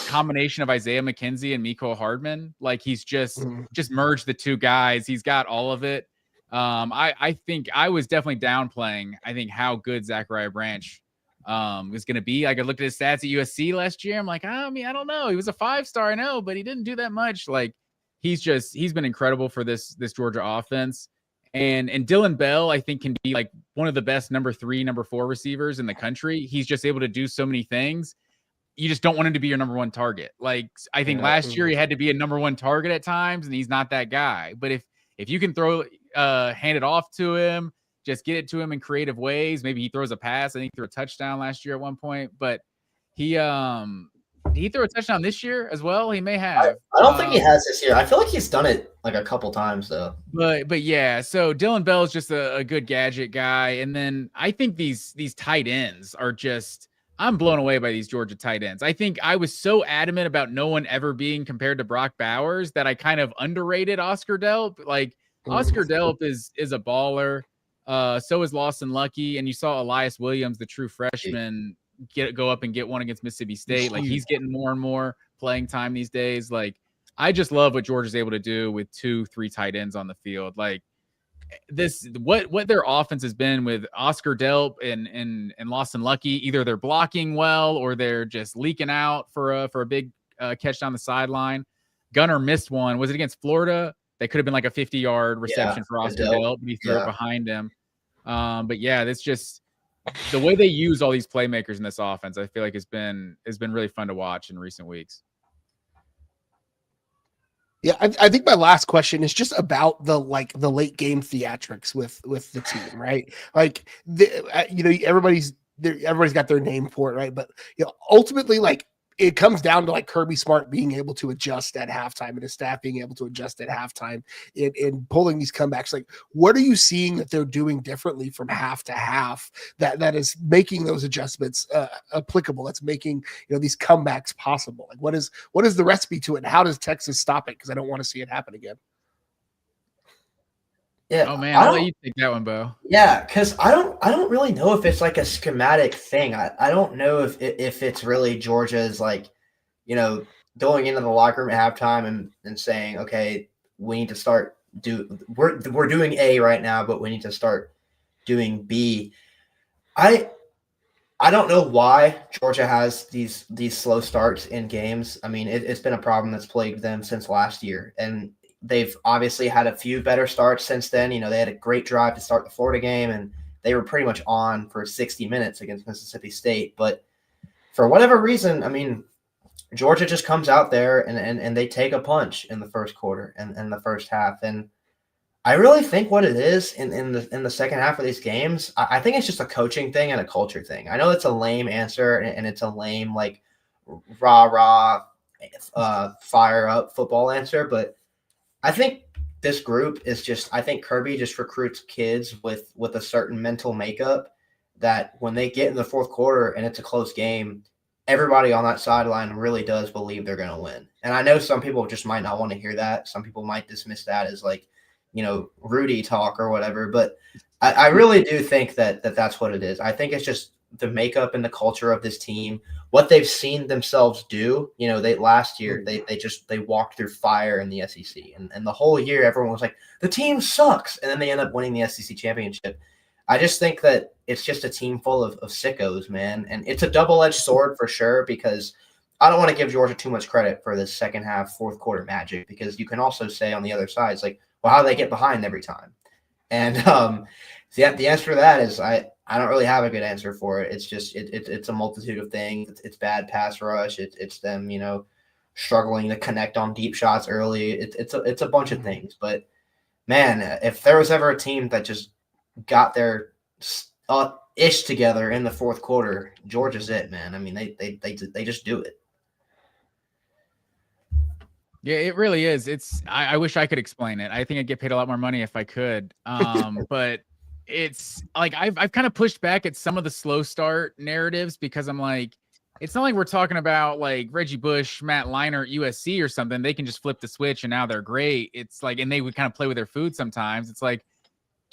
combination of Isaiah McKenzie and Mecole Hardman. Like, he's just merged the two guys. He's got all of it. I think I was definitely downplaying, I think, how good Zachariah Branch was going to be. Like, I looked at his stats at USC last year. I'm like, I don't know. He was a 5-star, I know, but he didn't do that much. Like, he's been incredible for this Georgia offense. And Dylan Bell, I think, can be like one of the best number 3, number 4 receivers in the country. He's just able to do so many things. You just don't want him to be your number 1 target. Like, I think last year he had to be a number 1 target at times, and he's not that guy. But if you can hand it off to him, just get it to him in creative ways. Maybe he throws a pass. I think he threw a touchdown last year at one point, but he threw a touchdown this year as well. He may have. I don't think he has this year. I feel like he's done it like a couple times though. But yeah, so Dylan Bell is just a good gadget guy. And then I think these tight ends are just, I'm blown away by these Georgia tight ends. I think I was so adamant about no one ever being compared to Brock Bowers that I kind of underrated Oscar Delp. Like, Oscar Delp is a baller. So is Lawson Lucky. And you saw Elias Williams, the true freshman, go up and get one against Mississippi State. Like, he's getting more and more playing time these days. Like, I just love what Georgia's able to do with 2-3 tight ends on the field. Like, this, what their offense has been with Oscar Delp and Lawson Lucky. Either they're blocking well or they're just leaking out for a big catch down the sideline. Gunner missed one. Was it against Florida? That could have been like a 50-yard reception for Oscar Delp, but he threw it behind him. But yeah, that's just the way they use all these playmakers in this offense. I feel like has been really fun to watch in recent weeks. Yeah, I think my last question is just about the late game theatrics with the team, right? Like, everybody's got their name for it, right? But ultimately, like, it comes down to like Kirby Smart being able to adjust at halftime and his staff being able to adjust at halftime in pulling these comebacks. Like, what are you seeing that they're doing differently from half to half that is making those adjustments applicable? That's making these comebacks possible. Like, what is the recipe to it? And how does Texas stop it? Because I don't want to see it happen again. Yeah. Oh man, I'll let you take that one, Bo. Yeah, because I don't really know if it's like a schematic thing. I don't know if it's really Georgia's like, going into the locker room at halftime and saying, okay, we need to start we're doing A right now, but we need to start doing B. I don't know why Georgia has these slow starts in games. I mean, it's been a problem that's plagued them since last year, and they've obviously had a few better starts since then. They had a great drive to start the Florida game, and they were pretty much on for 60 minutes against Mississippi State. But for whatever reason, I mean, Georgia just comes out there and they take a punch in the first quarter and the first half. And I really think what it is in the second half of these games, I think it's just a coaching thing and a culture thing. I know it's a lame answer and it's a lame, like, rah, fire up football answer, but I think this group is just – I think Kirby just recruits kids with a certain mental makeup that when they get in the fourth quarter and it's a close game, everybody on that sideline really does believe they're going to win. And I know some people just might not want to hear that. Some people might dismiss that as like, Rudy talk or whatever. But I really do think that that's what it is. I think it's just the makeup and the culture of this team, what they've seen themselves do. You know, last year they walked through fire in the SEC, and the whole year everyone was like, the team sucks, and then they end up winning the SEC championship. I just think that it's just a team full of sickos, man, and it's a double-edged sword for sure, because I don't want to give Georgia too much credit for this second half, fourth quarter magic, because you can also say on the other side, it's like, well, how do they get behind every time? And the answer to that is I don't really have a good answer for it. It's just it's a multitude of things. It's bad pass rush. It's them, you know, struggling to connect on deep shots early. It's a bunch of things. But man, if there was ever a team that just got their ish together in the fourth quarter, Georgia's it, man. I mean, they just do it. Yeah, it really is. I wish I could explain it. I think I'd get paid a lot more money if I could. But it's like I've kind of pushed back at some of the slow start narratives, because I'm like, it's not like we're talking about like Reggie Bush, Matt Leinart, USC or something. They can just flip the switch and now they're great. It's like, and they would kind of play with their food sometimes. It's like,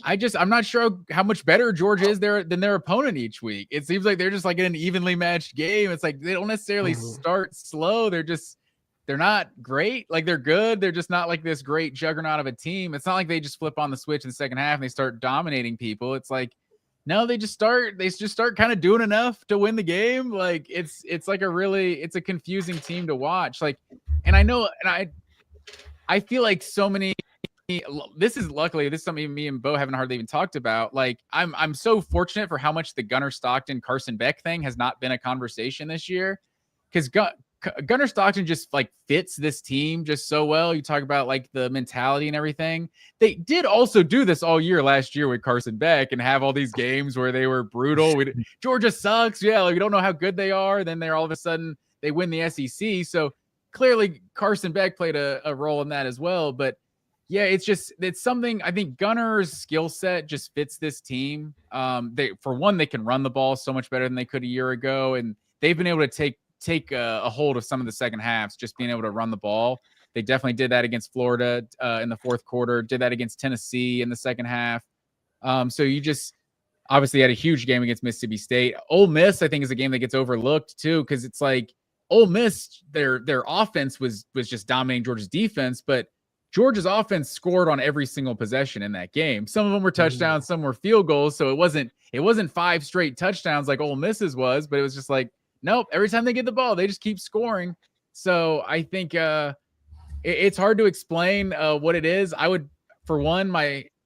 I'm not sure how much better Georgia is there than their opponent each week. It seems like they're just like in an evenly matched game. It's like they don't necessarily start slow. They're not great. Like, they're good. They're just not like this great juggernaut of a team. It's not like they just flip on the switch in the second half and they start dominating people. It's like, no, they just start kind of doing enough to win the game. Like, it's like it's a confusing team to watch. Like, and I know, and I feel like so many, this is something me and Bo haven't hardly even talked about. Like, I'm so fortunate for how much the Gunnar Stockton, Carson Beck thing has not been a conversation this year, because Gunnar Stockton just like fits this team just so well. You talk about like the mentality and everything. They did also do this all year last year with Carson Beck and have all these games where they were brutal. Georgia sucks. Yeah, like, we don't know how good they are. Then they're all of a sudden they win the SEC. So clearly Carson Beck played a role in that as well. But yeah, it's something. I think Gunnar's skill set just fits this team. For one, they can run the ball so much better than they could a year ago, and they've been able to take a hold of some of the second halves, just being able to run the ball. They definitely did that against Florida in the fourth quarter, did that against Tennessee in the second half. So you just obviously had a huge game against Mississippi State. Ole Miss, I think, is a game that gets overlooked too, because it's like Ole Miss, their offense was just dominating Georgia's defense, but Georgia's offense scored on every single possession in that game. Some of them were touchdowns, some were field goals. So it wasn't 5 straight touchdowns like Ole Miss's was, but it was just like, nope, every time they get the ball, they just keep scoring. So I think it's hard to explain what it is. I would, for one,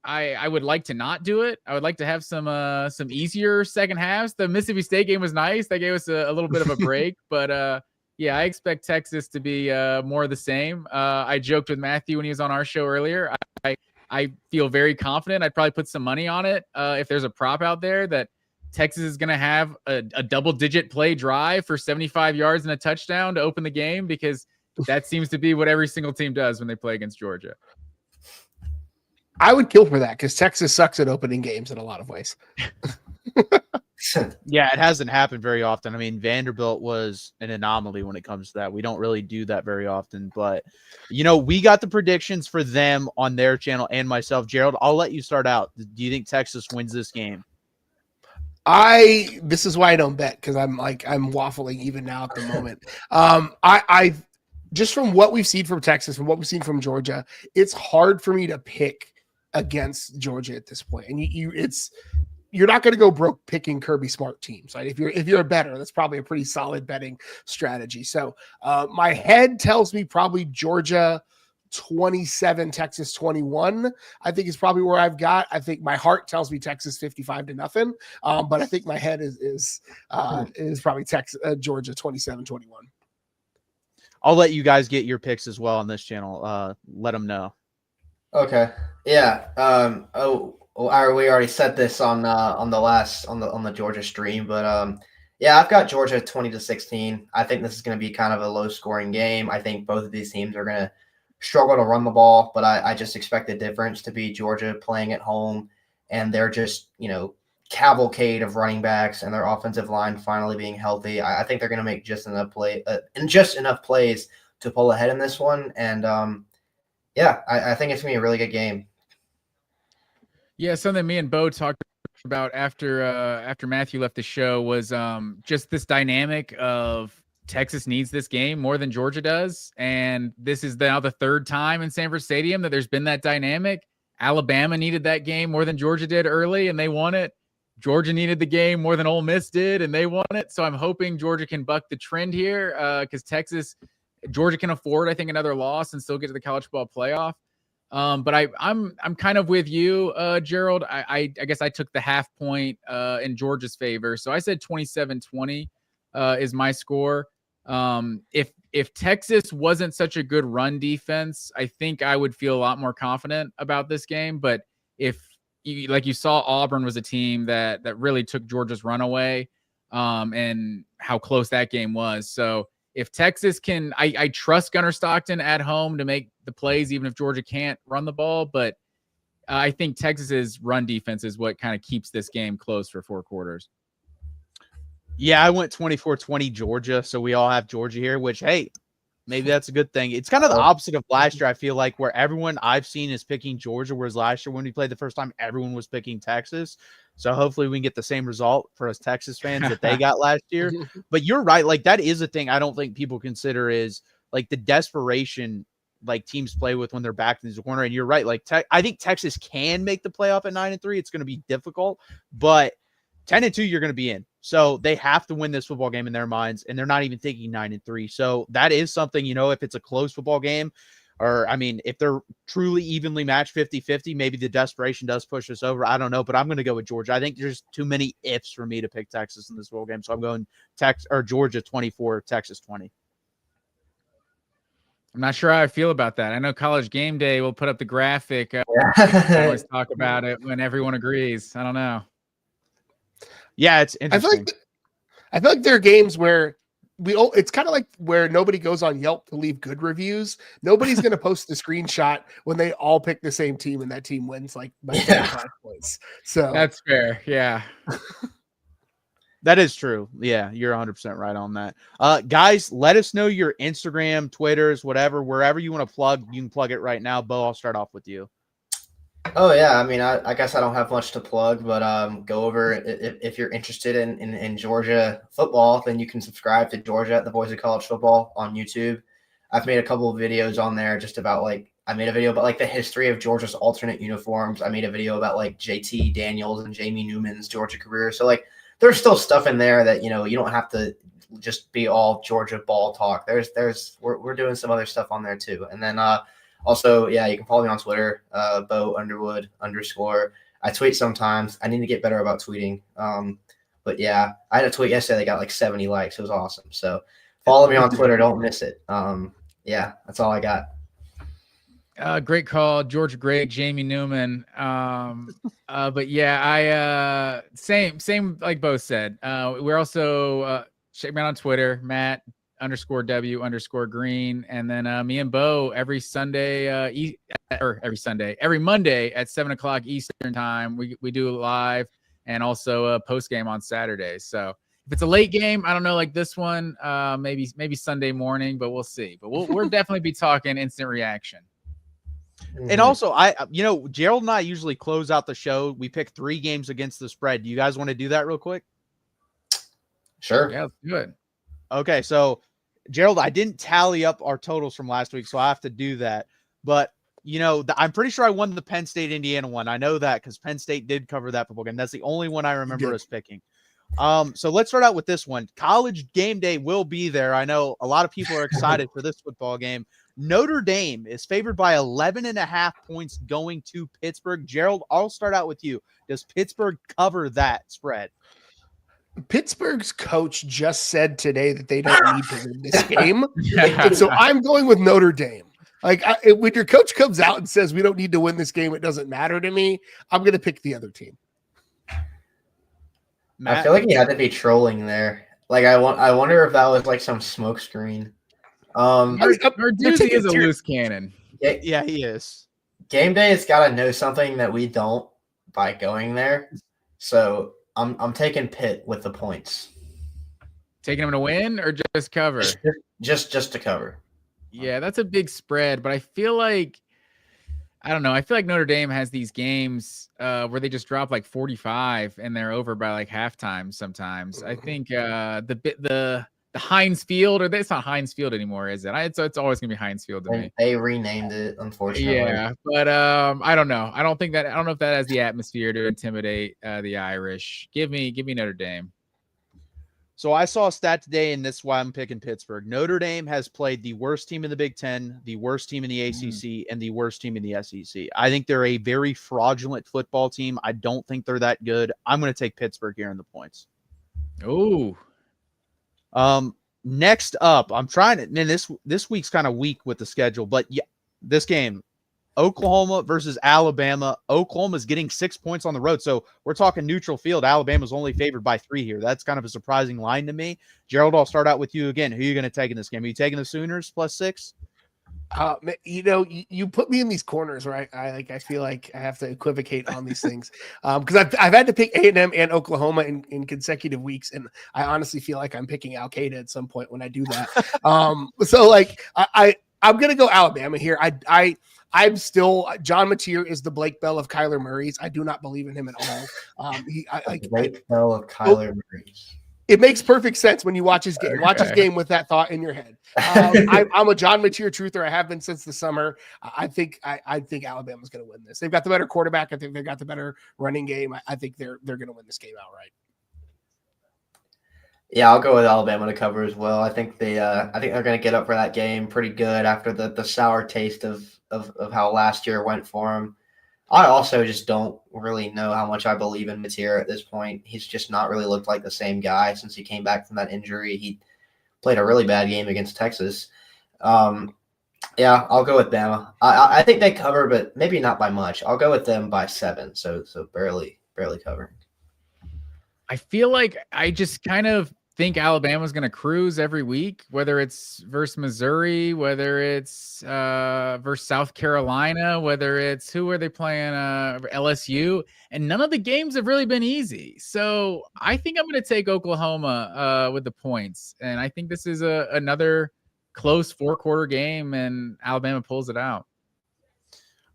I would like to not do it. I would like to have some easier second halves. The Mississippi State game was nice. That gave us a little bit of a break. But yeah, I expect Texas to be more of the same. I joked with Matthew when he was on our show earlier. I feel very confident. I'd probably put some money on it if there's a prop out there that Texas is going to have a double-digit play drive for 75 yards and a touchdown to open the game, because that seems to be what every single team does when they play against Georgia. I would kill for that, because Texas sucks at opening games in a lot of ways. Yeah, it hasn't happened very often. I mean, Vanderbilt was an anomaly when it comes to that. We don't really do that very often. But, you know, we got the predictions for them on their channel and myself. Gerald, I'll let you start out. Do you think Texas wins this game? This is why I don't bet, because I'm waffling even now at the moment. I just from what we've seen from Texas, from what we've seen from Georgia, it's hard for me to pick against Georgia at this point. And you're not going to go broke picking Kirby Smart teams, right? If you're a bettor, that's probably a pretty solid betting strategy. So my head tells me probably Georgia 27, Texas 21, I think is probably where I've got. I think my heart tells me Texas 55-0. But I think my head is probably Georgia 27-21. I'll let you guys get your picks as well on this channel. Let them know. Okay. Yeah. We already said this on the Georgia stream, but yeah, I've got Georgia 20-16. I think this is going to be kind of a low scoring game. I think both of these teams are going to struggle to run the ball, but I just expect the difference to be Georgia playing at home, and they're just, you know, cavalcade of running backs and their offensive line finally being healthy. I think they're going to make just enough plays to pull ahead in this one. And yeah, I think it's going to be a really good game. Yeah, something me and Bo talked about after Matthew left the show was just this dynamic of Texas needs this game more than Georgia does, and this is now the third time in Sanford Stadium that there's been that dynamic. Alabama needed that game more than Georgia did early, and they won it. Georgia needed the game more than Ole Miss did, and they won it. So I'm hoping Georgia can buck the trend here because Georgia can afford, I think, another loss and still get to the college football playoff. But I'm kind of with you, Gerald. I guess I took the half point in Georgia's favor. So I said 27-20 is my score. If Texas wasn't such a good run defense, I think I would feel a lot more confident about this game. But if you saw, Auburn was a team that really took Georgia's run away, and how close that game was. So if Texas can, I trust Gunnar Stockton at home to make the plays, even if Georgia can't run the ball. But I think Texas's run defense is what kind of keeps this game close for 4 quarters. Yeah, I went 24-20 Georgia. So we all have Georgia here, which, hey, maybe that's a good thing. It's kind of the opposite of last year, I feel like, where everyone I've seen is picking Georgia, whereas last year when we played the first time, everyone was picking Texas. So hopefully we can get the same result for us Texas fans that they got last year. But you're right. Like, that is a thing I don't think people consider is, like, the desperation, like, teams play with when they're backed in the corner. And you're right. Like, I think Texas can make the playoff at 9-3. It's going to be difficult. But 10-2, you're going to be in. So they have to win this football game in their minds, and they're not even thinking 9-3. So that is something, if it's a close football game, or, I mean, if they're truly evenly matched 50-50, maybe the desperation does push us over. I don't know, but I'm going to go with Georgia. I think there's too many ifs for me to pick Texas in this football game. So I'm going Georgia 24, Texas 20. I'm not sure how I feel about that. I know College Game Day will put up the graphic. I always talk about it when everyone agrees. I don't know. Yeah, it's interesting. I feel like there are games where it's kind of like where nobody goes on Yelp to leave good reviews. Nobody's going to post the screenshot when they all pick the same team and that team wins like by 25 points. So that's fair. Yeah. That is true. Yeah, you're 100% right on that. Guys, let us know your Instagram, Twitters, whatever, wherever you want to plug. You can plug it right now. Bo, I'll start off with you. Oh yeah, I mean, I guess I don't have much to plug, but go over if you're interested in Georgia football, then you can subscribe to Georgia at the Voice of College Football on YouTube. I've made a couple of videos on there just about I made a video about the history of Georgia's alternate uniforms. I made a video about JT Daniels and Jamie Newman's Georgia career. So there's still stuff in there that you don't have to just be all Georgia ball talk. We're doing some other stuff on there too, and then. Also, yeah, you can follow me on Twitter, Bo_Underwood_. I tweet sometimes. I need to get better about tweeting. But yeah, I had a tweet yesterday that got 70 likes. It was awesome. So follow me on Twitter. Don't miss it. Yeah, that's all I got. Great call, Georgia Greg, Jamie Newman. But yeah, same like Bo said. We're also check me out on Twitter, Matt_W_green, and then me and Bo every Monday at 7:00 Eastern time. We do it live and also a post game on Saturdays. So if it's a late game, I don't know, like this one, maybe Sunday morning, but we'll see. But we'll definitely be talking instant reaction. And also, Gerald and I usually close out the show. We pick 3 games against the spread. Do you guys want to do that real quick? Sure. Yeah, good. Okay, so Gerald, I didn't tally up our totals from last week, so I have to do that. But, I'm pretty sure I won the Penn State-Indiana one. I know that because Penn State did cover that football game. That's the only one I remember us picking. So let's start out with this one. College Game Day will be there. I know a lot of people are excited for this football game. Notre Dame is favored by 11.5 points going to Pittsburgh. Gerald, I'll start out with you. Does Pittsburgh cover that spread? Pittsburgh's coach just said today that they don't need to win this game. And so I'm going with Notre Dame. When your coach comes out and says we don't need to win this game, it doesn't matter to me. I'm going to pick the other team. Matt? I feel like he had to be trolling there. I wonder if that was some smoke screen. Narduzzi is a loose cannon. Yeah, he is. Game Day has got to know something that we don't by going there. So I'm taking Pitt with the points. Taking them to win or just cover? Just to cover. Yeah, that's a big spread, but I feel like I don't know. I feel like Notre Dame has these games where they just drop like 45 and they're over by like halftime sometimes. I think the Heinz Field, or it's not Heinz Field anymore, is it? It's always gonna be Heinz Field to And me. they renamed it, unfortunately. Yeah, but I don't know. I don't know if that has the atmosphere to intimidate the Irish. Give me Notre Dame. So I saw a stat today, and that's why I'm picking Pittsburgh. Notre Dame has played the worst team in the Big Ten, the worst team in the ACC, and the worst team in the SEC. I think they're a very fraudulent football team. I don't think they're that good. I'm going to take Pittsburgh here in the points. Oh. Next up, I'm trying to, man, this week's kind of weak with the schedule, but yeah, this game, Oklahoma versus Alabama. Oklahoma's getting 6 points on the road. So we're talking neutral field. Alabama's only favored by 3 here. That's kind of a surprising line to me. Gerald, I'll start out with you again. Who are you going to take in this game? Are you taking the Sooners +6? You put me in these corners, right? I feel like I have to equivocate on these things because I've had to pick A&M and Oklahoma in consecutive weeks, and I honestly feel like I'm picking Al-Qaeda at some point when I do that. So like I'm gonna go Alabama here. I'm still John Mateer is the Blake Bell of Kyler Murray's. I do not believe in him at all. Blake Bell of Kyler Murray's. It makes perfect sense when you watch his game. Watch his game with that thought in your head. I'm a John Mateer truther. I have been since the summer. I think Alabama's going to win this. They've got the better quarterback. I think they've got the better running game. I think they're going to win this game outright. Yeah, I'll go with Alabama to cover as well. I think they're going to get up for that game pretty good after the sour taste of how last year went for them. I also just don't really know how much I believe in Mateer at this point. He's just not really looked like the same guy since he came back from that injury. He played a really bad game against Texas. Yeah, I'll go with Bama. I think they cover, but maybe not by much. I'll go with them by 7, so barely covering. I feel like I just kind of think Alabama's going to cruise every week, whether it's versus Missouri, whether it's versus South Carolina, whether it's who are they playing, LSU, and none of the games have really been easy. So I think I'm going to take Oklahoma with the points, and I think this is another close 4-quarter game, and Alabama pulls it out.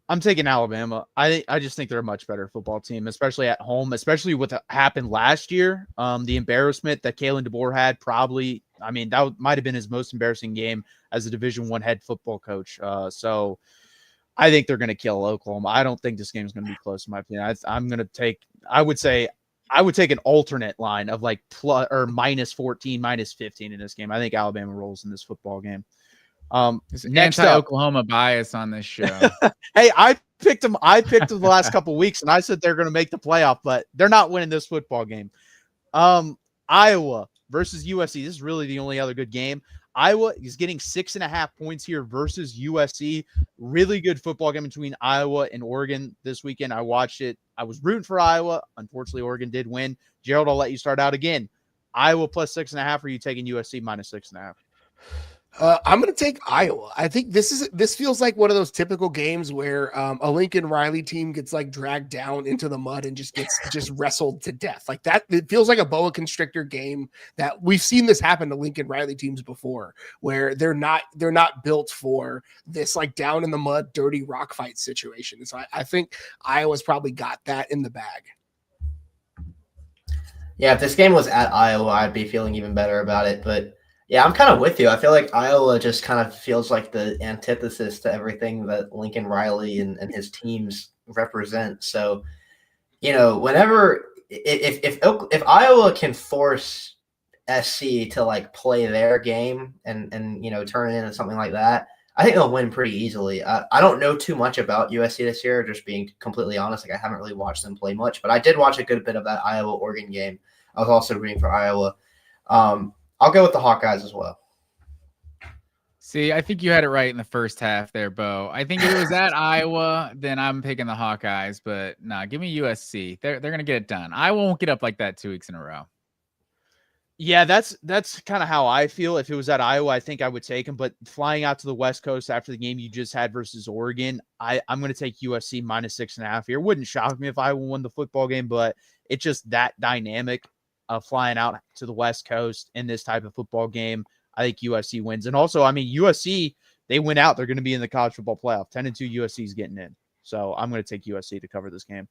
I'm taking Alabama. I just think they're a much better football team, especially at home, especially with what happened last year. The embarrassment that Kalen DeBoer had probably, I mean, that might have been his most embarrassing game as a Division I head football coach. So I think they're going to kill Oklahoma. I don't think this game is going to be close in my opinion. I would take an alternate line of like plus or -14, -15 in this game. I think Alabama rolls in this football game. Next Oklahoma bias on this show. Hey, I picked them the last couple of weeks, and I said they're going to make the playoff, but they're not winning this football game. Iowa versus USC. This is really the only other good game. Iowa is getting 6.5 points here versus USC. Really good football game between Iowa and Oregon this weekend. I watched it. I was rooting for Iowa. Unfortunately, Oregon did win. Gerald, I'll let you start out again. Iowa +6.5. Or are you taking USC -6.5? I'm going to take Iowa. I think this feels like one of those typical games where a Lincoln Riley team gets like dragged down into the mud and just gets wrestled to death. Like that, it feels like a boa constrictor game that we've seen this happen to Lincoln Riley teams before, where they're not built for this like down in the mud, dirty rock fight situation. So I think Iowa's probably got that in the bag. Yeah, if this game was at Iowa, I'd be feeling even better about it, but. Yeah, I'm kind of with you. I feel like Iowa just kind of feels like the antithesis to everything that Lincoln Riley and his teams represent. So, whenever if Iowa can force SC to like play their game and turn it into something like that, I think they'll win pretty easily. I don't know too much about USC this year, just being completely honest. Like I haven't really watched them play much, but I did watch a good bit of that Iowa-Oregon game. I was also rooting for Iowa. I'll go with the Hawkeyes as well. See, I think you had it right in the first half there, Bo. I think if it was at Iowa, then I'm picking the Hawkeyes, but nah, give me USC. They're going to get it done. I won't get up like that 2 weeks in a row. Yeah, that's kind of how I feel. If it was at Iowa, I think I would take them. But flying out to the West Coast after the game you just had versus Oregon, I'm going to take USC -6.5 here. Wouldn't shock me if Iowa won the football game, but it's just that dynamic of flying out to the West Coast in this type of football game. I think USC wins. And also, I mean, USC, they win out. They're going to be in the college football playoff. 10-2 USC is getting in. So I'm going to take USC to cover this game.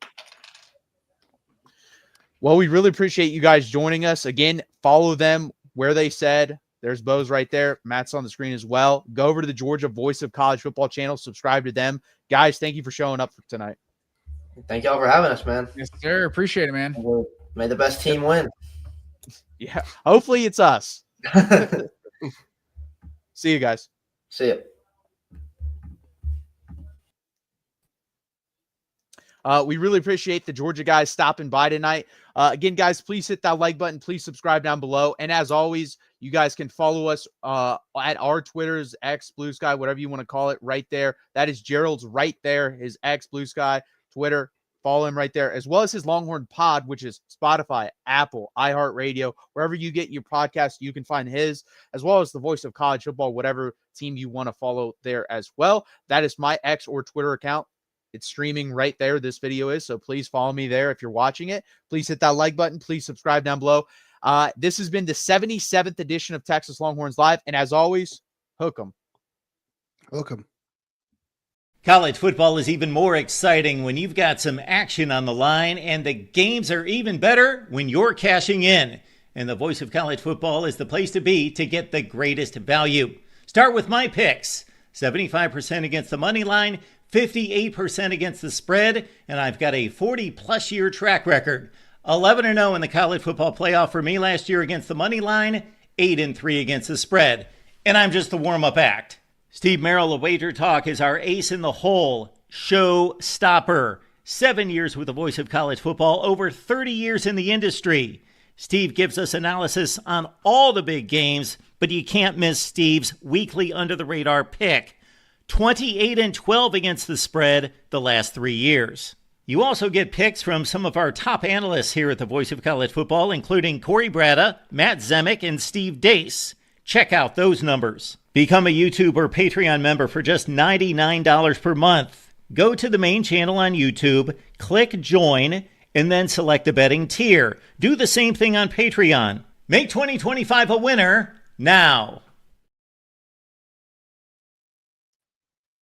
Well, we really appreciate you guys joining us. Again, follow them where they said. There's Bo's right there. Matt's on the screen as well. Go over to the Georgia Voice of College Football channel. Subscribe to them. Guys, thank you for showing up tonight. Thank y'all for having us, man. Yes, sir. Appreciate it, man. May the best team win. Yeah, hopefully it's us. See you guys. See ya. We really appreciate the Georgia guys stopping by tonight. Again, guys, please hit that like button. Please subscribe down below. And as always, you guys can follow us at our Twitters, X, Blue Sky, whatever you want to call it, right there. That is Gerald's right there, his X, Blue Sky, Twitter. Follow him right there, as well as his Longhorn Pod, which is Spotify, Apple, iHeartRadio, wherever you get your podcast, you can find his, as well as the Voice of College Football, whatever team you want to follow there as well. That is my X or Twitter account. It's streaming right there. This video is, so please follow me there if you're watching it. Please hit that like button. Please subscribe down below. This has been the 77th edition of Texas Longhorns Live, and as always, hook 'em. Hook 'em. College football is even more exciting when you've got some action on the line, and the games are even better when you're cashing in. And the Voice of College Football is the place to be to get the greatest value. Start with my picks. 75% against the money line, 58% against the spread, and I've got a 40-plus year track record. 11-0 in the college football playoff for me last year against the money line, 8-3 against the spread. And I'm just the warm-up act. Steve Merrill of Wager Talk is our ace in the hole, show stopper. 7 years with the Voice of College Football, over 30 years in the industry. Steve gives us analysis on all the big games, but you can't miss Steve's weekly under-the-radar pick. 28-12 against the spread the last 3 years. You also get picks from some of our top analysts here at the Voice of College Football, including Corey Bratta, Matt Zemek, and Steve Dace. Check out those numbers. Become a YouTube or Patreon member for just $99 per month. Go to the main channel on YouTube, click join, and then select the betting tier. Do the same thing on Patreon. Make 2025 a winner now.